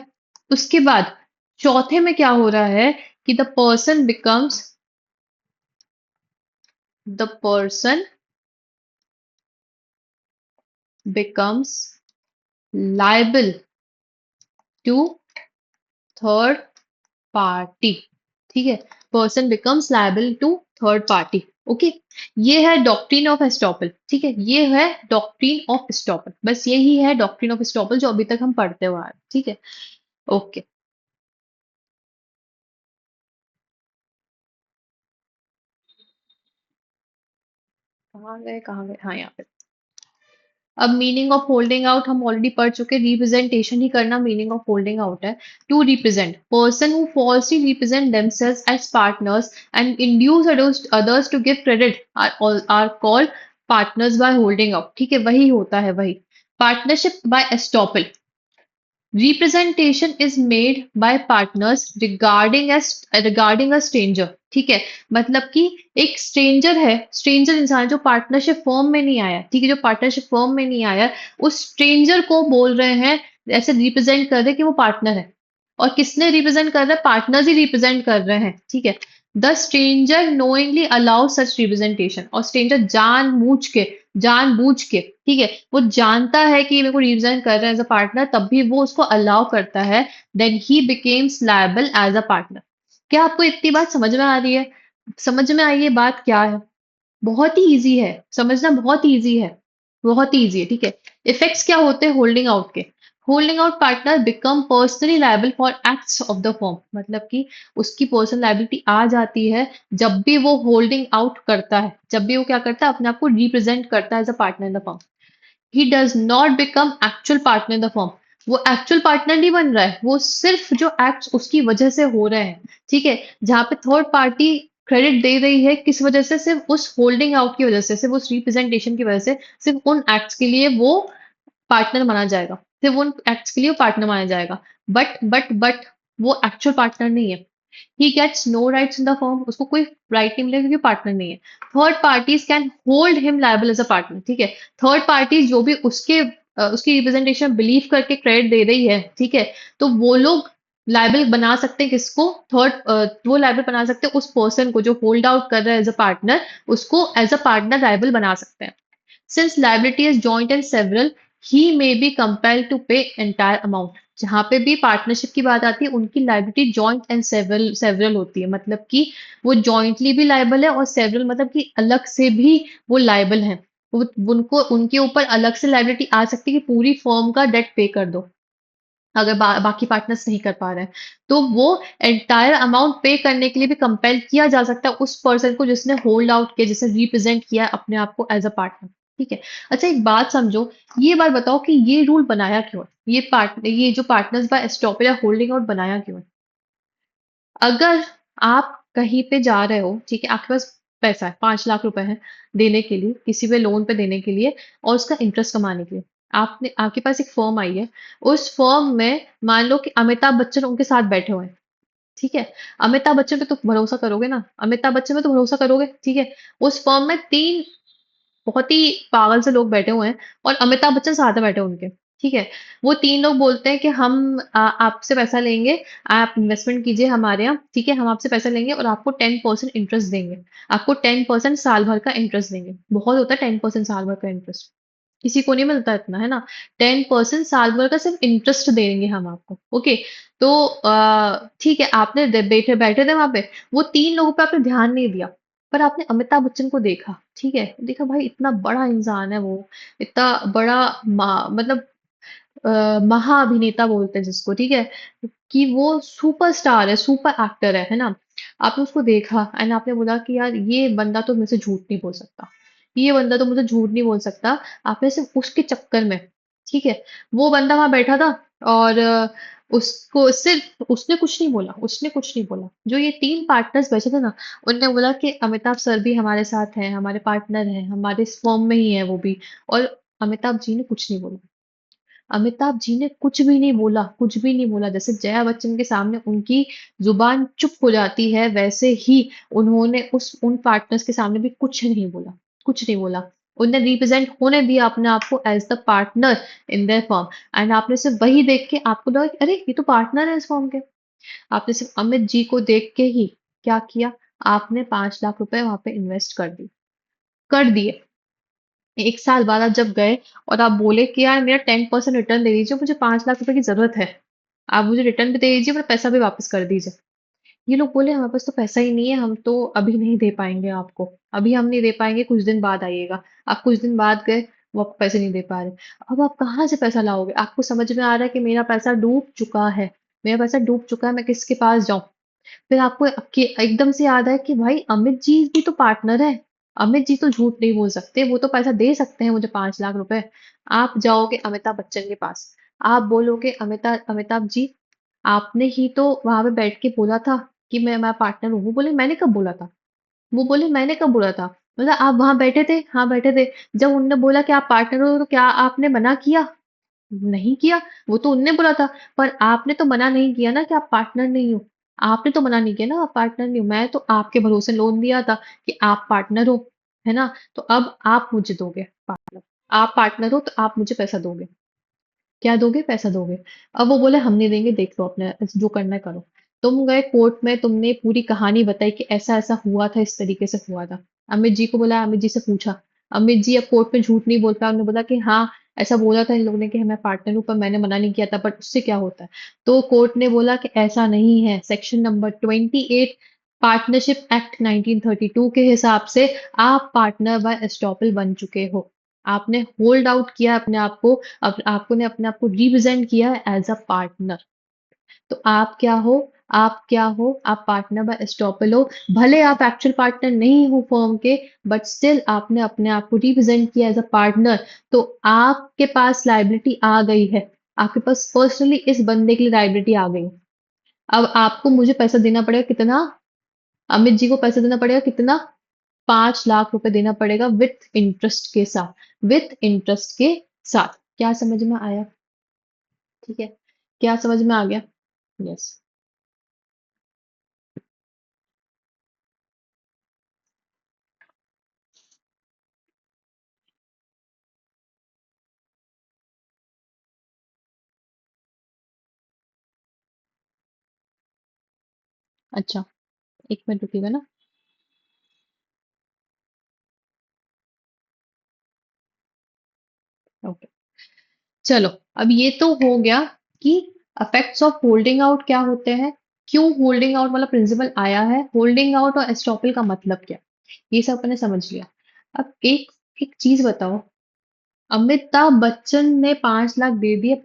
[SPEAKER 1] उसके बाद चौथे में क्या हो रहा है कि the person becomes liable to third party, ठीक है? Person becomes liable to third party. Okay, ये है डॉक्ट्रिन ऑफ एस्टॉपल, ठीक है? ये है डॉक्ट्रिन ऑफ एस्टॉपल, बस यही है डॉक्ट्रिन ऑफ एस्टॉपल जो अभी तक हम पढ़ते हुए आ रहे हैं, ठीक है? ओके, कहाँ गए, हाँ यहाँ पे। अब मीनिंग ऑफ होल्डिंग आउट हम ऑलरेडी पढ़ चुके, रिप्रेजेंटेशन ही करना मीनिंग ऑफ होल्डिंग आउट है। To represent, person who falsely represent themselves as partners and induce others to give credit are called partners by holding out, ठीक है? वही होता है, वही। Partnership by estoppel, representation is made by partners regarding a stranger, ठीक है? मतलब कि एक स्ट्रेंजर है, स्ट्रेंजर इंसान जो पार्टनरशिप फर्म में नहीं आया, ठीक है? जो पार्टनरशिप फर्म में नहीं आया, उस स्ट्रेंजर को बोल रहे हैं, ऐसे रिप्रेजेंट कर रहे हैं कि वो पार्टनर है। और किसने रिप्रेजेंट कर रहा है? पार्टनर्स ही रिप्रेजेंट कर रहे हैं, ठीक है? The stranger knowingly allow such representation, और स्ट्रेंजर जानबूझ के, ठीक है, वो जानता है कि ये मेरे को रिप्रेजेंट कर रहा है एज अ पार्टनर, तब भी वो उसको अलाउ करता है, then he becomes liable as a partner. क्या आपको इतनी बात समझ में आ रही है? समझ में आई ये बात क्या है? बहुत ही इजी है, समझना बहुत ही इजी है, बहुत ही इजी है, ठीक है? इफेक्ट्स क्या होते हैं होल्डिंग आउट के? Holding out partner become personally liable for acts of the firm, मतलब कि उसकी पर्सनल लायबिलिटी आ जाती है जब भी वो होल्डिंग आउट करता है, जब भी वो क्या करता है, अपने आप को रिप्रेजेंट करता है as a partner in the firm. He does not become actual partner in the firm. वो एक्चुअल पार्टनर नहीं बन रहा है, वो सिर्फ जो एक्ट्स उसकी वजह से हो रहे हैं, ठीक है, जहां पे थर्ड पार्टी क्रेडिट दे रही है किस वजह से, सिर्फ उस होल्डिंग आउट की वजह से, सिर्फ उस रिप्रेजेंटेशन की वजह से, सिर्फ उन एक्ट्स के लिए वो पार्टनर माना जाएगा, सिर्फ उन एक्ट्स के लिए वो पार्टनर माना जाएगा। बट वो एक्चुअल पार्टनर नहीं है। He gets no rights in the firm, उसको कोई राइट नहीं मिलेगा क्योंकि पार्टनर नहीं है। Third parties can hold him liable as a partner, ठीक है। थर्ड पार्टीज जो भी उसकी रिप्रेजेंटेशन बिलीव करके क्रेडिट दे रही है, ठीक है, तो वो लोग लायबल बना सकते हैं किसको, वो लायबल बना सकते हैं उस पर्सन को जो होल्ड आउट कर रहा है एज अ पार्टनर, उसको एज अ पार्टनर लायबल बना सकते हैं। Since liability is joint and several, he may be compelled to pay entire amount। जहां पे भी पार्टनरशिप की बात आती है, उनकी liability joint and several several होती है, मतलब कि वो जॉइंटली भी लाइबल है और सेवरल मतलब कि अलग से भी वो लाइबल है। वो उनको उनके ऊपर अलग से लाइबिलिटी आ सकती है कि पूरी फर्म का डेट पे कर दो, अगर बाकी पार्टनर्स नहीं कर पा रहे हैं, तो वो एंटायर अमाउंट पे करने के लिए भी कंपेल किया जा सकता है उस पर्सन को जिसने होल्ड आउट किया, जिसने रिप्रेजेंट किया है अपने आप को एज अ पार्टनर, ठीक है। अच्छा एक बात समझो, ये बात बताओ कि ये रूल बनाया क्यों है, ये जो पार्टनर्स बाय एस्टॉपेल या होल्डिंग आउट बनाया क्यों है। अगर आप कहीं पे जा रहे हो, ठीक है, आपके पास पैसा है, 5 लाख रुपए है देने के लिए, किसी पे लोन पे देने के लिए और उसका इंटरेस्ट कमाने के लिए, आपने आपके पास एक फर्म आई है, उस फर्म में मान लो कि अमिताभ बच्चन उनके साथ बैठे हुए हैं, ठीक है। अमिताभ बच्चन पे तो भरोसा करोगे ना, अमिताभ बच्चन पे तो भरोसा करोगे, ठीक है। उस फर्म में तीन बहुत ही पागल से लोग बैठे हुए हैं और अमिताभ बच्चन साथ में बैठे हैं उनके, ठीक है। वो तीन लोग बोलते हैं कि हम आपसे पैसा लेंगे, आप इन्वेस्टमेंट कीजिए हमारे यहाँ, ठीक है, हम आपसे पैसा लेंगे और आपको 10% इंटरेस्ट देंगे, आपको 10% साल भर का इंटरेस्ट देंगे। बहुत होता है 10% साल भर का इंटरेस्ट, किसी को नहीं मिलता इतना, है ना। 10% साल भर का सिर्फ इंटरेस्ट देंगे हम आपको, ओके। तो ठीक है, आपने बैठे बैठे थे वहां पे, वो तीन लोगों पे आपने ध्यान नहीं दिया, पर आपने अमिताभ बच्चन को देखा, ठीक है, देखा भाई इतना बड़ा इंसान है वो, इतना बड़ा मतलब महा अभिनेता बोलते हैं जिसको, ठीक है, कि वो सुपरस्टार है, सुपर एक्टर है ना। आपने उसको देखा एंड आपने बोला कि यार ये बंदा तो मुझसे झूठ नहीं बोल सकता, ये बंदा तो मुझे झूठ नहीं बोल सकता। आपने सिर्फ उसके चक्कर में, ठीक है, वो बंदा वहां बैठा था और उसको सिर्फ उसने कुछ नहीं बोला, उसने कुछ नहीं बोला। जो ये तीन पार्टनर्स बैठे थे ना, उनने बोला कि अमिताभ सर भी हमारे साथ हैं, हमारे पार्टनर हैं, हमारे फॉर्म में ही है वो भी, और अमिताभ जी ने कुछ नहीं बोला। अमिताभ जी ने कुछ भी नहीं बोला, कुछ भी नहीं बोला। जैसे जया बच्चन के सामने उनकी जुबान चुप हो जाती है, वैसे ही उन्होंने उन पार्टनर्स के सामने भी कुछ नहीं बोला, कुछ नहीं बोला। उन्हें रिप्रेजेंट होने दिया अपने आप को as the partner in their firm. And आपने सिर्फ वही देख के आपको लगा कि अरे ये तो पार्टनर है इस फर्म के। आपने सिर्फ अमित जी को देख के ही क्या किया, आपने 5 लाख रुपए वहां पे इन्वेस्ट कर दिए। 1 साल बाद आप जब गए और आप बोले कि यार मेरा 10% रिटर्न दे दीजिए, मुझे 5 लाख रुपए की जरूरत है, आप मुझे रिटर्न भी दे दीजिए, मेरा पैसा भी वापस कर दीजिए। ये लोग बोले हमारे पास तो पैसा ही नहीं है, हम तो अभी नहीं दे पाएंगे आपको, अभी हम नहीं दे पाएंगे, कुछ दिन बाद आइएगा। आप कुछ दिन बाद गए, वो आपको पैसे नहीं दे पा रहे। अब आप कहाँ से पैसा लाओगे, आपको समझ में आ रहा है कि मेरा पैसा डूब चुका है, मेरा पैसा डूब चुका है, मैं किसके पास जाऊं। फिर आपको एकदम से याद है कि भाई अमित जी भी तो पार्टनर है, अमित जी तो झूठ नहीं बोल सकते, वो तो पैसा दे सकते हैं मुझे 5 लाख रुपए। आप जाओगे अमिताभ बच्चन के पास, आप बोलोगे अमिताभ जी, आपने ही तो वहां पे बैठ के बोला था कि मैं पार्टनर हूँ। वो बोले मैंने कब बोला था, वो बोले मैंने कब बोला था, मतलब आप वहां बैठे थे, हाँ बैठे थे। जब उनने बोला कि आप पार्टनर हो तो क्या आपने मना किया, नहीं किया। वो तो उनने बोला था, पर आपने तो मना नहीं किया ना कि आप पार्टनर नहीं हो। आपने तो मना नहीं किया ना आप पार्टनर नहीं हो, मैं तो आपके भरोसे लोन दिया था कि आप पार्टनर हो, है ना। तो अब आप मुझे दोगे पार्टनर, आप पार्टनर हो तो आप मुझे पैसा दोगे, क्या दोगे, पैसा दोगे। अब वो बोले हम नहीं देंगे, देख लो अपने जो करना है करो। तुम गए कोर्ट में, तुमने पूरी कहानी बताई कि ऐसा ऐसा हुआ था, इस तरीके से हुआ था। अमित जी को बोला, अमित जी से पूछा, अमित जी अब कोर्ट में झूठ नहीं बोल पाया, उन्होंने बोला कि हाँ ऐसा बोला था इन लोगों ने कि मैं पार्टनर हूँ, पर मैंने मना नहीं किया था, बट उससे क्या होता है। तो कोर्ट ने बोला कि ऐसा नहीं है, सेक्शन नंबर 28 पार्टनरशिप एक्ट 1932 के हिसाब से आप पार्टनर बाय एस्टॉपल बन चुके हो। आपने होल्ड आउट किया अपने आप को, आपको ने अपने आप को रिप्रेजेंट किया एज अ पार्टनर। तो आप क्या हो? आप क्या हो? आप पार्टनर बाय एस्टॉपल हो। भले आप एक्चुअल पार्टनर नहीं हो फर्म के, बट स्टिल आपने अपने आप को रिप्रेजेंट किया एज अ पार्टनर। तो आपके पास लाइबिलिटी आ गई है। आपके पास पर्सनली इस बंदे के लिए लाइबिलिटी आ गई। अब आपको मुझे पैसा देना पड़ेगा कितना? अमित जी को पैसा देना पड़ेगा कितना? 5 लाख रुपए देना पड़ेगा विथ इंटरेस्ट के साथ। विथ इंटरेस्ट के साथ। क्या समझ में आया? ठीक है। क्या समझ में आ गया? यस। अच्छा, 1 मिनट रुकिएगा ना। ओके। चलो, अब ये तो हो गया कि अफेक्ट्स ऑफ होल्डिंग आउट क्या होते हैं, क्यों होल्डिंग आउट वाला प्रिंसिपल आया है, होल्डिंग आउट और एस्टॉपल का मतलब क्या, ये सब अपने समझ लिया। अब एक एक चीज बताओ। अमिताभ बच्चन ने 5 लाख दे दिए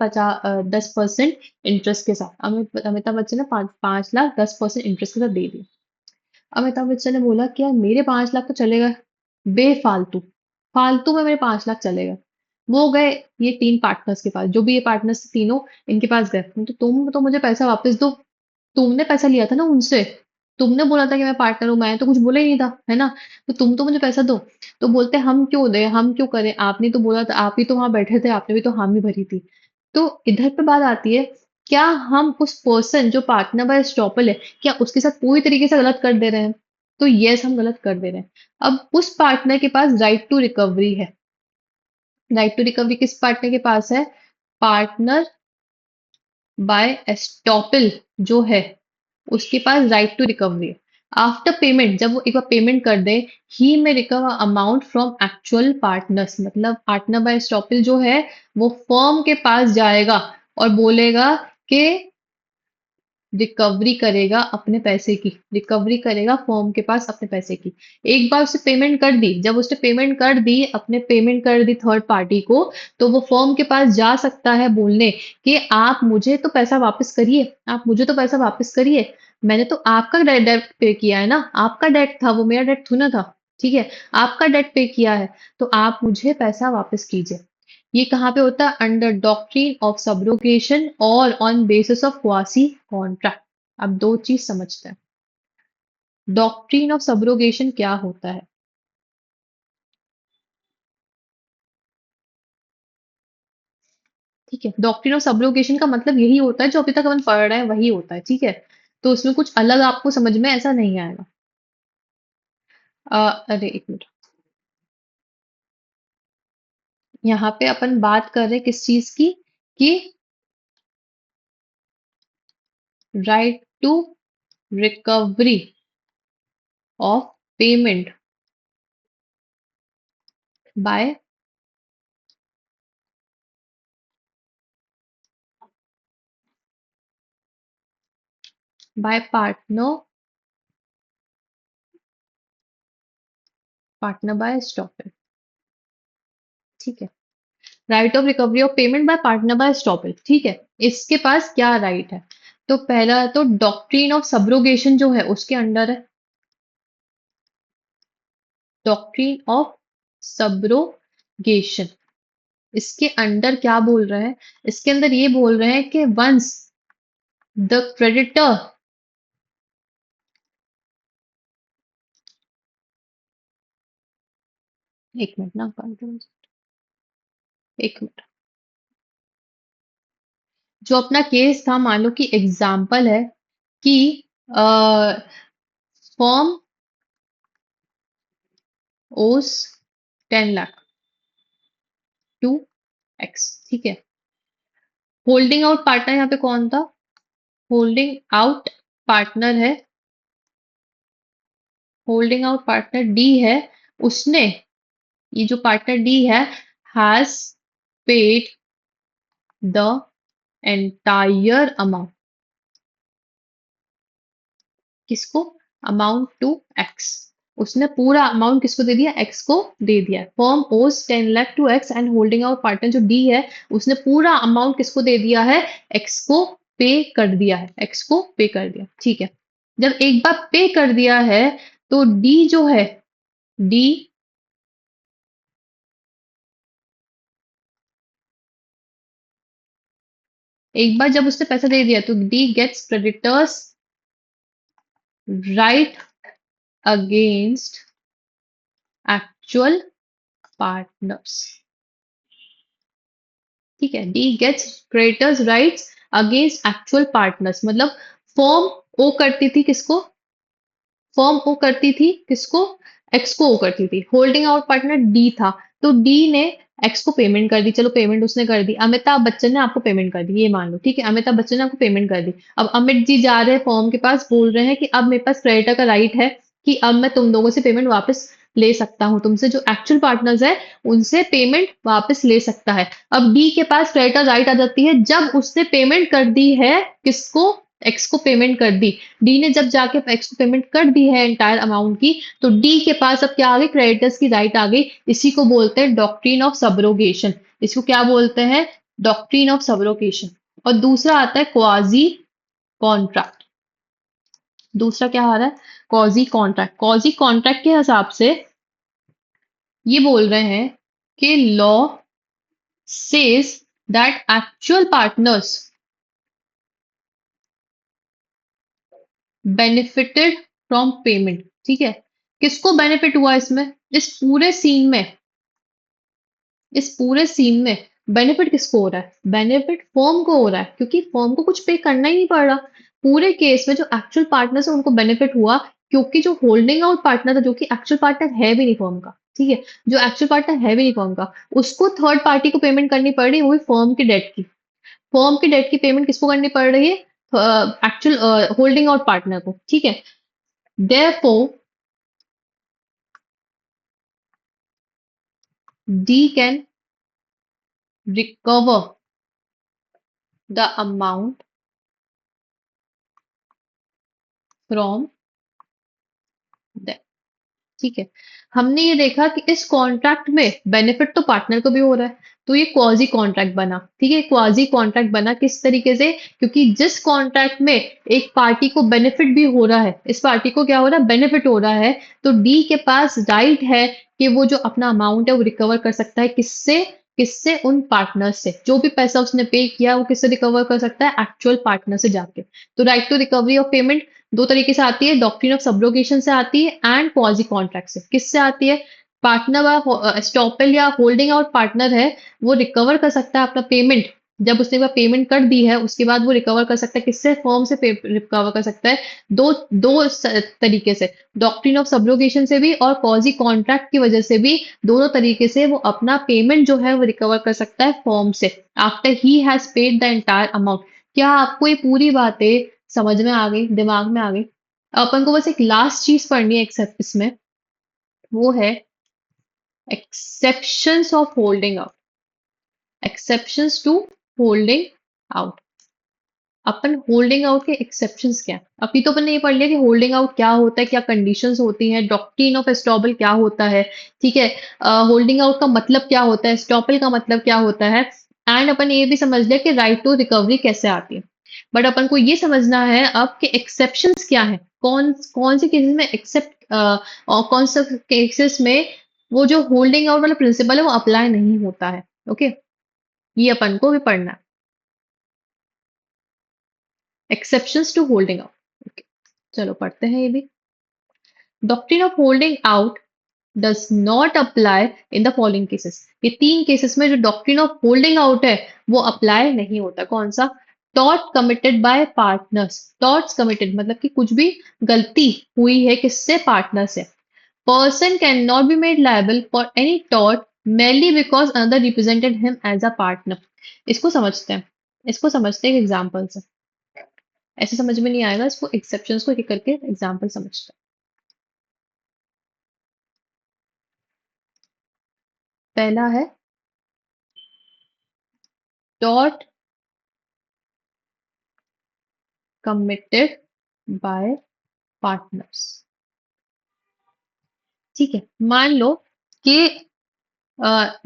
[SPEAKER 1] 10% इंटरेस्ट के साथ। अमिताभ बच्चन ने 5 लाख 10% इंटरेस्ट के साथ दे दिए। अमिताभ बच्चन ने बोला कि यार मेरे 5 लाख तो चलेगा बेफालतू, फालतू में मेरे 5 लाख चलेगा। वो गए ये 3 पार्टनर्स के पास, जो भी ये पार्टनर्स तीनों, इनके पास गए तो तुम तो मुझे पैसा वापस दो। तुमने पैसा लिया था ना उनसे। तुमने बोला था कि मैं पार्टनर हूँ, मैं तो कुछ बोला ही नहीं था, है ना? तो तुम तो मुझे पैसा दो। तो बोलते हम क्यों दे, हम क्यों करें, आपने तो बोला था, आप ही तो वहां बैठे थे, आपने भी तो हामी भरी थी। तो इधर पे बात आती है, क्या हम उस पर्सन जो पार्टनर बाय स्टॉपल है, क्या उसके साथ पूरी तरीके से गलत कर दे रहे हैं? तो यस, हम गलत कर दे रहे हैं। अब उस पार्टनर के पास राइट टू रिकवरी है। राइट टू रिकवरी किस पार्टनर के पास है? पार्टनर बाय एस्टॉपल जो है, उसके पास राइट टू रिकवरी है। आफ्टर पेमेंट, जब वो एक बार पेमेंट कर दे, ही में recover amount from actual partners. मतलब पार्टनर बाय स्टॉपल जो है, वो फर्म के पास जाएगा और बोलेगा कि रिकवरी करेगा अपने पैसे की, रिकवरी करेगा फर्म के पास अपने पैसे की। एक बार उसने पेमेंट कर दी, जब उसने पेमेंट कर दी, अपने पेमेंट कर दी थर्ड पार्टी को, तो वो फर्म के पास जा सकता है बोलने कि आप मुझे तो पैसा वापस करिए, आप मुझे तो पैसा वापस करिए। मैंने तो आपका डेट पे किया है ना, आपका डेट था वो, मेरा डेट थोड़ा था। ठीक है, आपका डेट पे किया है, तो आप मुझे पैसा वापस कीजिए। ये कहाँ पे होता है? अंडर डॉक्ट्रिन ऑफ सब्रोगेशन और on basis of quasi contract. अब दो चीज समझते हैं। डॉक्ट्रिन ऑफ सब्रोगेशन क्या होता है? ठीक है, डॉक्ट्रिन ऑफ सब्रोगेशन का मतलब यही होता है, जो अभी तक अपन पढ़ रहे हैं वही होता है। ठीक है, तो उसमें कुछ अलग आपको समझ में ऐसा नहीं आएगा। अरे एक मिनट। यहाँ पे अपन बात कर रहे हैं किस चीज की? कि right to recovery of payment by partner, partner by stop. ठीक है, right of recovery of payment by partner by stoppage. ठीक है, इसके पास क्या राइट है? तो पहला तो डॉक्ट्रिन ऑफ सब्रोगेशन जो है उसके अंडर है। डॉक्ट्रिन ऑफ सब्रोगेशन, इसके अंडर क्या बोल रहे हैं? इसके अंदर ये बोल रहे हैं कि वंस द क्रेडिटर, 1 मिनट ना, एक मिनट। जो अपना केस था, मान लो कि एग्जाम्पल है कि फर्म ओस 10 लाख टू एक्स। ठीक है, होल्डिंग आउट पार्टनर यहाँ पे कौन था? होल्डिंग आउट पार्टनर है, होल्डिंग आउट पार्टनर डी है। उसने, ये जो पार्टनर डी है, has paid the entire amount. किसको? Amount to X. उसने पूरा अमाउंट किसको दे दिया? एक्स को दे दिया। Firm owes 10 lakh to X and holding out partner जो डी है, उसने पूरा अमाउंट किसको दे दिया है? एक्स को पे कर दिया है। एक्स को पे कर दिया, ठीक है। जब एक बार पे कर दिया है तो डी जो है, डी एक बार जब उसने पैसा दे दिया तो D gets creditors right against actual partners, ठीक है। D gets creditors rights against actual partners, मतलब फॉर्म ओ करती थी किसको? फॉर्म ओ करती थी किसको? एक्स को ओ करती थी। होल्डिंग आउट पार्टनर डी था, तो डी ने एक्स को पेमेंट कर दी। चलो पेमेंट उसने कर दी। अमिताभ बच्चन ने आपको पेमेंट कर दी, ये मान लो, ठीक है। अमिताभ बच्चन ने आपको पेमेंट कर दी। अब अमित जी जा रहे हैं फॉर्म के पास, बोल रहे हैं कि अब मेरे पास क्रेडिटर का राइट है कि अब मैं तुम लोगों से पेमेंट वापस ले सकता हूँ। तुमसे जो एक्चुअल पार्टनर्स है उनसे पेमेंट वापस ले सकता है। अब डी के पास क्रेडिटर राइट आ जाती है जब उसने पेमेंट कर दी है किसको? एक्स को पेमेंट कर दी। डी ने जब जाके एक्स को पेमेंट कर दी है एंटायर अमाउंट की, तो डी के पास अब क्या आ गई? क्रेडिटर्स की राइट आ गई। इसी को बोलते हैं डॉक्ट्रिन ऑफ सबरोगेशन। इसको क्या बोलते हैं? Doctrine of subrogation. और दूसरा आता है क्वाजी कॉन्ट्रैक्ट। दूसरा क्या आ रहा है? Quasi contract. क्वाजी कॉन्ट्रैक्ट के हिसाब से ये बोल रहे हैं कि law says that actual partners benefited from payment, ठीक है। किसको बेनिफिट हुआ इसमें? इस पूरे सीन में, इस पूरे सीन में बेनिफिट किसको हो रहा है? बेनिफिट फर्म को हो रहा है, क्योंकि फर्म को कुछ पे करना ही नहीं पड़ रहा। पूरे केस में जो एक्चुअल पार्टनर है उनको बेनिफिट हुआ, क्योंकि जो होल्डिंग आउट पार्टनर था, जो कि एक्चुअल पार्टनर है भी नहीं फर्म का, ठीक है, जो एक्चुअल पार्टनर है भी नहीं फर्म का, उसको थर्ड पार्टी को पेमेंट करनी पड़ रही है, वो भी फर्म की डेट की। फर्म की डेट की पेमेंट किसको करनी पड़ रही है? एक्चुअल होल्डिंग आउट पार्टनर को, ठीक है। Therefore D can recover the amount from them, ठीक है। हमने ये देखा कि इस कॉन्ट्रैक्ट में बेनिफिट तो पार्टनर को भी हो रहा है, तो ये क्वाजी कॉन्ट्रैक्ट बना, ठीक है। क्वाजी कॉन्ट्रैक्ट बना किस तरीके से? क्योंकि जिस कॉन्ट्रैक्ट में एक पार्टी को बेनिफिट भी हो रहा है, इस पार्टी को क्या हो रहा है? बेनिफिट हो रहा है, तो डी के पास राइट है कि वो जो अपना अमाउंट है वो रिकवर कर सकता है। किससे? किससे? उन पार्टनर से। जो भी पैसा उसने पे किया वो किससे रिकवर कर सकता है? एक्चुअल पार्टनर से जाके। तो right to recovery of payment दो तरीके से आती है, डॉक्ट्रिन ऑफ सब्रोगेशन से आती है एंड क्वाजी कॉन्ट्रैक्ट से। किससे आती है? पार्टनर स्टॉपल या होल्डिंग आउट पार्टनर है, वो रिकवर कर सकता है अपना पेमेंट। जब उसने वह पेमेंट कर दी है उसके बाद वो रिकवर कर सकता है किससे? फर्म से रिकवर कर सकता है। दो दो तरीके से, डॉक्ट्रिन ऑफ सब्रोगेशन से भी और क्वाजी कॉन्ट्रैक्ट की वजह से भी, दोनों तरीके से वो अपना पेमेंट जो है वो रिकवर कर सकता है फर्म से, after he has paid the entire amount. क्या आपको ये पूरी बातें समझ में आ गई? दिमाग में आ गई? अपन को बस एक लास्ट चीज पढ़नी है एक्सेप्ट इसमें, वो है exceptions of holding out. Exceptions to holding out. अपन होल्डिंग आउट के एक्सेप्शंस क्या है? अभी तो अपन ने ये पढ़ लिया कि होल्डिंग आउट क्या होता है, क्या कंडीशंस होती हैं, डॉक्ट्रिन ऑफ एस्टॉपल क्या होता है, ठीक है। होल्डिंग आउट का मतलब क्या होता है, एस्टॉपल का मतलब क्या होता है, एंड अपन ये भी समझ लिया कि राइट टू रिकवरी कैसे आती है। बट अपन को ये समझना है अब कि एक्सेप्शंस क्या है, कौन कौन से केसेस में एक्सेप्ट और कौन से केसेस में वो जो होल्डिंग आउट वाला प्रिंसिपल है वो अप्लाई नहीं होता है। ओके, ये अपन को भी पढ़ना है। एक्सेप्शंस टू होल्डिंग आउट, चलो पढ़ते हैं ये भी। Doctrine of holding out does not apply in the following cases. ये तीन केसेस में जो डॉक्ट्रिन ऑफ होल्डिंग आउट है वो अप्लाई नहीं होता। कौन सा? टॉट committed by partners. Torts committed मतलब कि कुछ भी गलती हुई है किससे? पार्टनर से। Person can not be made liable for any टॉट merely because another represented him as a partner. इसको समझते हैं, इसको समझते हैं एग्जाम्पल से। ऐसे समझ में नहीं आएगा, इसको एक्सेप्शंस को एक एक करके एग्जाम्पल समझते हैं। पहला है टॉट committed by partners। ठीक है। मान लो कि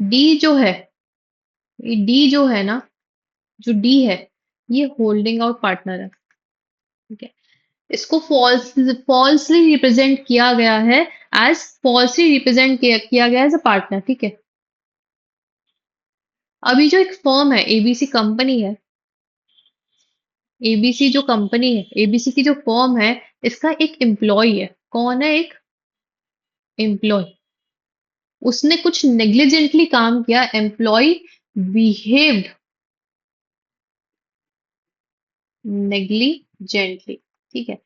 [SPEAKER 1] डी जो है, ये डी जो है ना, जो डी है, ये होल्डिंग आउट पार्टनर है। ठीक है। इसको फॉल्सली रिप्रेजेंट किया गया है, एज फॉल्सली रिप्रेजेंट किया गया एज अ पार्टनर। ठीक है। अभी जो एक फर्म है, एबीसी कंपनी है, एबीसी जो कंपनी है, एबीसी की जो फर्म है, इसका एक एम्प्लॉय है। कौन है? एक एम्प्लॉय। उसने कुछ नेग्लिजेंटली काम किया, एम्प्लॉय बिहेव्ड नेग्लिजेंटली। ठीक है।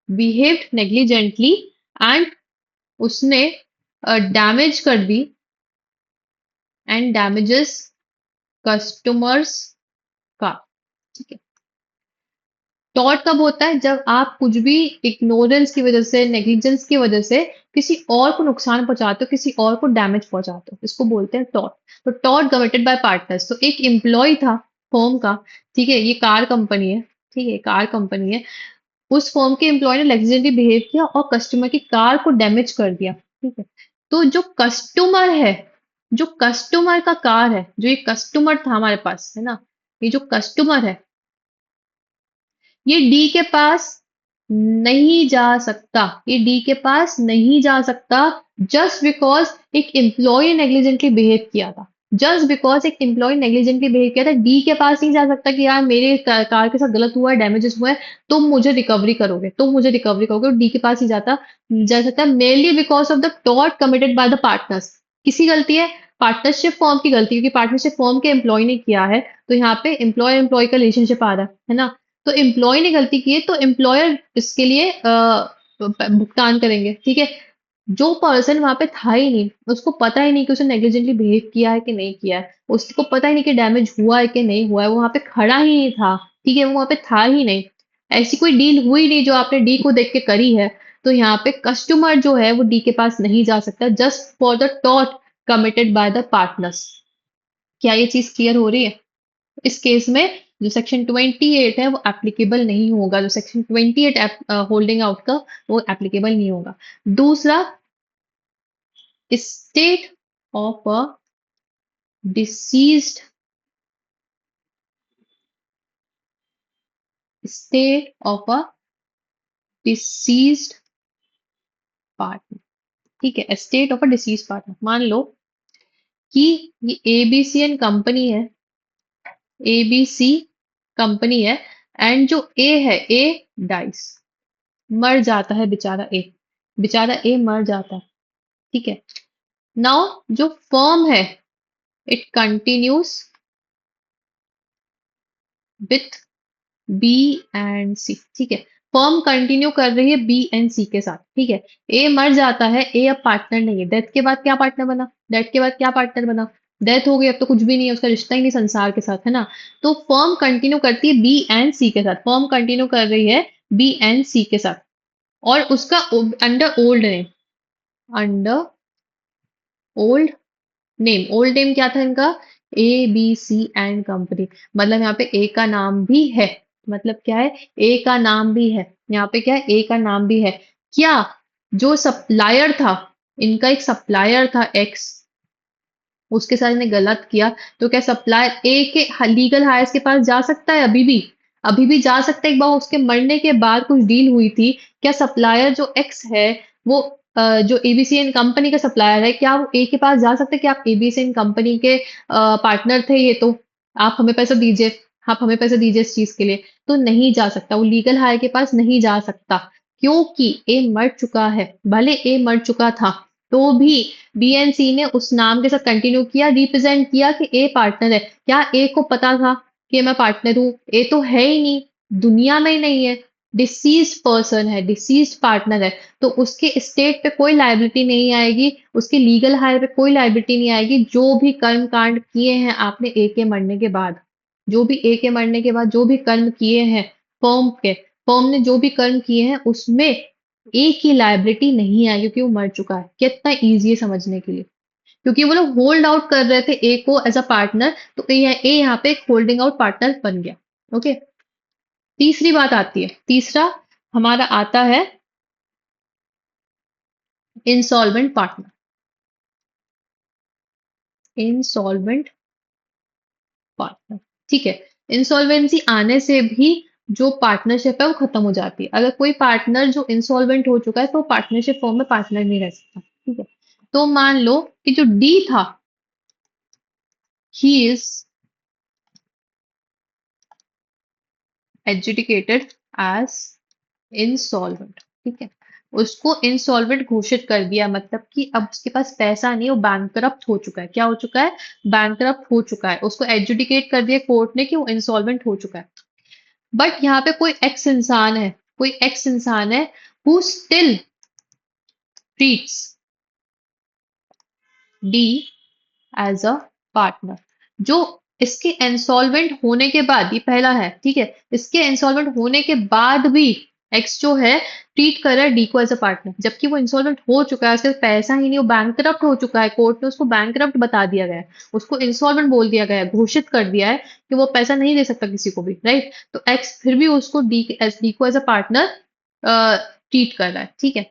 [SPEAKER 1] बिहेव्ड नेग्लिजेंटली एंड उसने डैमेज कर दी, एंड डैमेजेस कस्टमर्स का। ठीक है। टॉर्ट कब होता है? जब आप कुछ भी इग्नोरेंस की वजह से, नेग्लिजेंस की वजह से किसी और को नुकसान पहुंचाते हो, किसी और को डैमेज पहुंचाते हो, इसको बोलते हैं टॉर्ट। तो टॉर्ट कमिटेड बाय पार्टनर्स। तो एक एम्प्लॉय था फर्म का, ठीक है, ये कार कंपनी है, ठीक है, कार कंपनी है। उस फर्म के एम्प्लॉय ने नेग्लिजेंटली बिहेव किया और कस्टमर की कार को डैमेज कर दिया। ठीक है। तो जो कस्टमर है, जो कस्टमर का कार है, जो ये कस्टमर था हमारे पास, है ना, ये जो कस्टमर है, ये डी के पास नहीं जा सकता। ये डी के पास नहीं जा सकता, जस्ट बिकॉज एक एम्प्लॉय नेग्लिजेंटली बिहेव किया था। जस्ट बिकॉज एक एम्प्लॉय नेग्लिजेंटली बिहेव किया था, डी के पास नहीं जा सकता कि यार मेरे कार के साथ गलत हुआ है, डैमेजेस हुए हैं, तुम मुझे रिकवरी करोगे, तुम मुझे रिकवरी करोगे। डी के पास ही जाता जा सकता है, mainly because of the tort committed by the partners. किसी गलती है? पार्टनरशिप फॉर्म की गलती, क्योंकि पार्टनरशिप फॉर्म के एम्प्लॉय ने किया है, तो यहाँ पे एम्प्लॉय एम्प्लॉय का रिलेशनशिप आ रहा है ना। तो एम्प्लॉय ने गलती की है, तो एम्प्लॉयर इसके लिए भुगतान करेंगे। ठीक है। जो पर्सन वहां पे था ही नहीं, उसको पता ही नहीं कि उसने नेग्लिजेंटली बिहेव किया है कि नहीं किया है, उसको पता ही नहीं कि डैमेज हुआ है कि नहीं हुआ है, वो वहां पे खड़ा ही नहीं था। ठीक है। वो वहां पे था ही नहीं, ऐसी कोई डील हुई नहीं जो आपने डी को देख के करी है। तो यहाँ पे कस्टमर जो है वो डी के पास नहीं जा सकता, just for the taught committed by the partners. क्या ये चीज क्लियर हो रही है? इस केस में जो सेक्शन 28 है वो एप्लीकेबल नहीं होगा, जो सेक्शन 28 होल्डिंग आउट का, वो एप्लीकेबल नहीं होगा। दूसरा, state of a deceased, state of a deceased partner. ठीक है। State of a disease partner, मान लो कि ये एबीसी एंड कंपनी है, एबीसी कंपनी है, एंड जो ए है, ए डाइस, मर जाता है बेचारा ए, बेचारा ए मर जाता है। ठीक है। नाउ जो फर्म है, it continues with B and C. ठीक है। फर्म कंटिन्यू कर रही है बी एंड सी के साथ। ठीक है। ए मर जाता है, ए अब पार्टनर नहीं है। डेथ के बाद क्या पार्टनर बना? डेथ के बाद क्या पार्टनर बना? डेथ हो गई, अब तो कुछ भी नहीं है, उसका रिश्ता ही नहीं संसार के साथ, है ना। तो फर्म कंटिन्यू करती है बी एंड सी के साथ, फर्म कंटिन्यू कर रही है बी एंड सी के साथ, और उसका under old name, under old name, old name क्या था इनका? A B C and company. मतलब यहाँ पे ए का नाम भी है, मतलब क्या है? ए का नाम भी है, यहाँ पे क्या है? ए का नाम भी है। क्या जो सप्लायर था, इनका एक सप्लायर था एक्स, उसके साथ इन्हें गलत किया, तो क्या सप्लायर ए के लीगल हायर्स के पास जा सकता है? अभी भी, अभी भी जा सकता है। एक बार उसके मरने के बाद कुछ डील हुई थी, क्या सप्लायर जो एक्स है, वो जो एबीसीएन कंपनी का सप्लायर है, क्या वो ए के पास जा सकते हैं कि आप एबीसीएन कंपनी के पार्टनर थे, ये तो आप हमें पैसा दीजिए, आप हमें पैसे दीजिए इस चीज के लिए? तो नहीं जा सकता, वो लीगल हायर के पास नहीं जा सकता, क्योंकि ए मर चुका है। भले ए मर चुका था, तो भी बीएनसी ने उस नाम के साथ कंटिन्यू किया, रिप्रेजेंट किया कि ए पार्टनर है। क्या ए को पता था कि मैं पार्टनर हूँ? ए तो है ही नहीं, दुनिया में ही नहीं है, डिसीज्ड पर्सन है, डिसीज्ड पार्टनर है। तो उसके स्टेट पे कोई लायबिलिटी नहीं आएगी, उसके लीगल हायर पे कोई लायबिलिटी नहीं आएगी, जो भी कर्म कांड किए हैं आपने ए के मरने के बाद, जो भी ए के मरने के बाद जो भी कर्म किए हैं, फर्म के, फर्म ने जो भी कर्म किए हैं, उसमें ए की लायबिलिटी नहीं आई, क्योंकि वो मर चुका है। कितना ईजी है समझने के लिए, क्योंकि वो लोग होल्ड आउट कर रहे थे ए को एज अ पार्टनर, तो ए यहाँ पे एक होल्डिंग आउट पार्टनर बन गया। ओके। तीसरी बात आती है, तीसरा हमारा आता है इंसॉल्वेंट पार्टनर, इंसॉल्वेंट पार्टनर, ठीक है। इंसॉल्वेंसी आने से भी जो पार्टनरशिप है वो खत्म हो जाती है। अगर कोई पार्टनर जो इंसॉल्वेंट हो चुका है तो पार्टनरशिप फॉर्म में पार्टनर नहीं रह सकता, ठीक है। तो मान लो कि जो डी था, ही इज एडजुडिकेटेड एज इंसॉल्वेंट, ठीक है। उसको इंसॉल्वेंट घोषित कर दिया, मतलब कि अब उसके पास पैसा नहीं, वो बैंकरप्ट हो चुका है। क्या हो चुका है? बैंकरप्ट हो चुका है। उसको एडजुडिकेट कर दिया कोर्ट ने कि वो इंसॉल्वेंट हो चुका है। बट यहाँ पे कोई एक्स इंसान है, कोई एक्स इंसान है who still treats D as a partner, जो इसके इंसॉल्वेंट होने के बाद, ये पहला है, ठीक है, इसके इंसॉल्वेंट होने के बाद भी एक्स जो है ट्रीट कर रहा है डी को एज अ पार्टनर, जबकि वो इंसॉल्वेंट हो चुका है, उसके पास पैसा ही नहीं, वो बैंकरप्ट हो चुका है। कोर्ट ने उसको बैंकरप्ट बता दिया गया है, उसको इंसॉल्वेंट बोल दिया गया है, घोषित कर दिया है कि वो पैसा नहीं दे सकता किसी को भी, राइट। तो एक्स फिर भी उसको डी को एज अ पार्टनर ट्रीट कर रहा है, ठीक है।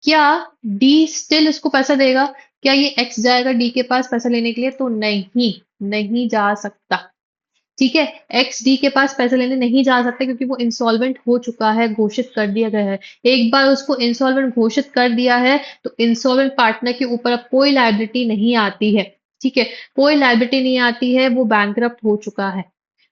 [SPEAKER 1] क्या डी स्टिल इसको पैसा देगा? क्या ये एक्स जाएगा डी के पास पैसा लेने के लिए? तो नहीं, नहीं जा सकता, ठीक है। एक्स डी के पास पैसे लेने नहीं जा सकते क्योंकि वो इंसॉल्वेंट हो चुका है, घोषित कर दिया गया है। एक बार उसको इंसॉल्वेंट घोषित कर दिया है तो इंसॉल्वेंट पार्टनर के ऊपर अब कोई लायबिलिटी नहीं आती है, ठीक है। कोई लायबिलिटी नहीं आती है, वो बैंकरप्ट हो चुका है।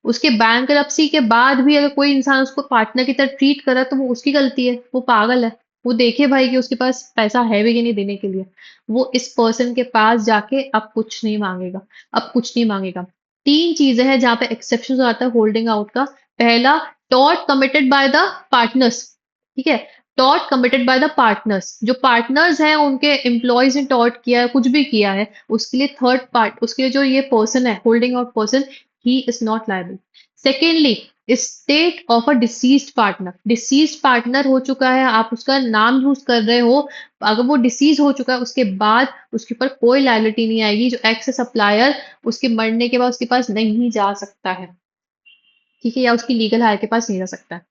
[SPEAKER 1] उसके बैंकरप्सी के बाद भी अगर कोई इंसान उसको पार्टनर की तरह ट्रीट कर रहा है तो वो उसकी गलती है, वो पागल है। वो देखे भाई कि उसके पास पैसा है भी कि नहीं देने के लिए। वो इस पर्सन के पास जाके अब कुछ नहीं मांगेगा, अब कुछ नहीं मांगेगा। तीन चीजें हैं जहां पे एक्सेप्शन आता है होल्डिंग आउट का। पहला, tort committed by the partners, ठीक है। Tort committed by the partners, जो पार्टनर्स हैं उनके एम्प्लॉयज ने टॉर्ट किया है, कुछ भी किया है, उसके लिए थर्ड पार्ट, उसके लिए जो ये पर्सन है holding out person, he is not liable. Secondly, state of a deceased partner, deceased partner हो चुका है, आप उसका नाम यूज कर रहे हो, अगर वो डिसीज हो चुका है उसके बाद उसके ऊपर कोई लायबिलिटी नहीं आएगी। जो एक्स सप्लायर उसके मरने के बाद उसके पास नहीं जा सकता है, ठीक है, या उसकी लीगल हायर के पास नहीं जा सकता है।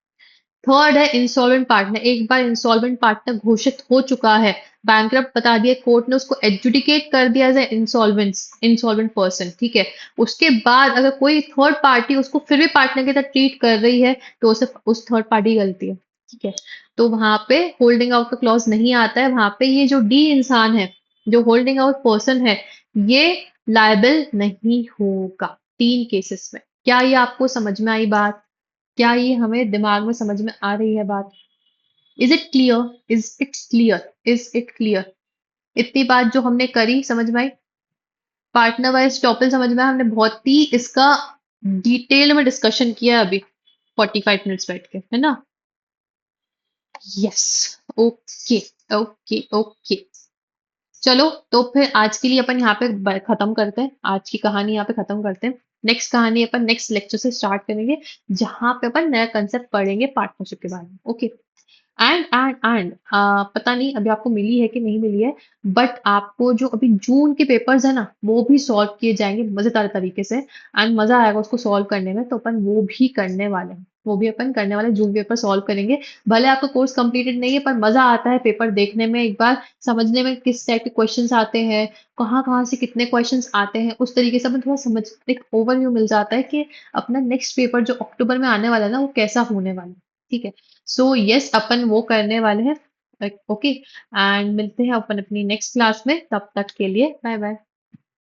[SPEAKER 1] थर्ड है इंसॉल्वेंट पार्टनर, एक बार इंसॉल्वेंट पार्टनर घोषित हो चुका है, बैंकरप्ट बता दिया कोर्ट ने, उसको एडजुडिकेट कर दिया एज इंसॉल्वेंस इंसॉल्वेंट पर्सन, ठीक है। उसके बाद अगर कोई थर्ड पार्टी उसको फिर भी पार्टनर की तरह ट्रीट कर रही है तो उसे उस थर्ड पार्टी की गलती है, ठीक है। तो वहां पे होल्डिंग आउट का क्लॉज नहीं आता है, वहां पे ये जो डी इंसान है, जो होल्डिंग आउट पर्सन है, ये लायबल नहीं होगा तीन केसेस में। क्या ये आपको समझ में आई बात? क्या ये हमें दिमाग में समझ में आ रही है बात? Is it clear? Is it clear? Is it clear? इतनी बात जो हमने करी समझ में आई? पार्टनर वाइज टॉपिक समझ में आया? हमने बहुत ही इसका डिटेल में डिस्कशन किया है अभी 45 मिनट्स बैठ के, है ना? यस। Okay, okay, okay. चलो, तो फिर आज के लिए अपन यहाँ पे खत्म करते हैं, आज की कहानी यहाँ पे खत्म करते हैं। नेक्स्ट कहानी अपन नेक्स्ट लेक्चर से स्टार्ट करेंगे, जहां पे अपन नया कंसेप्ट पढ़ेंगे पार्टनरशिप के बारे में। ओके। एंड पता नहीं अभी आपको मिली है कि नहीं मिली है, बट आपको जो अभी जून के पेपर्स है ना, वो भी सॉल्व किए जाएंगे मजेदार तरीके से, एंड मजा आएगा उसको सॉल्व करने में, तो अपन वो भी करने वाले हैं, वो भी अपन करने वाले हैं, जून पेपर सॉल्व करेंगे। भले आपका कोर्स कंप्लीटेड नहीं है पर मजा आता है पेपर देखने में, एक बार समझने में किस टाइप के क्वेश्चंस आते हैं, कहाँ कहाँ से कितने क्वेश्चंस आते हैं, उस तरीके से अपन थोड़ा समझ, एक ओवरव्यू मिल जाता है कि अपना नेक्स्ट पेपर जो अक्टूबर में आने वाला है ना वो कैसा होने वाला है, ठीक है। सो यस, अपन वो करने वाले हैं। ओके, एंड मिलते हैं अपन अपनी नेक्स्ट क्लास में, तब तक के लिए बाय बाय।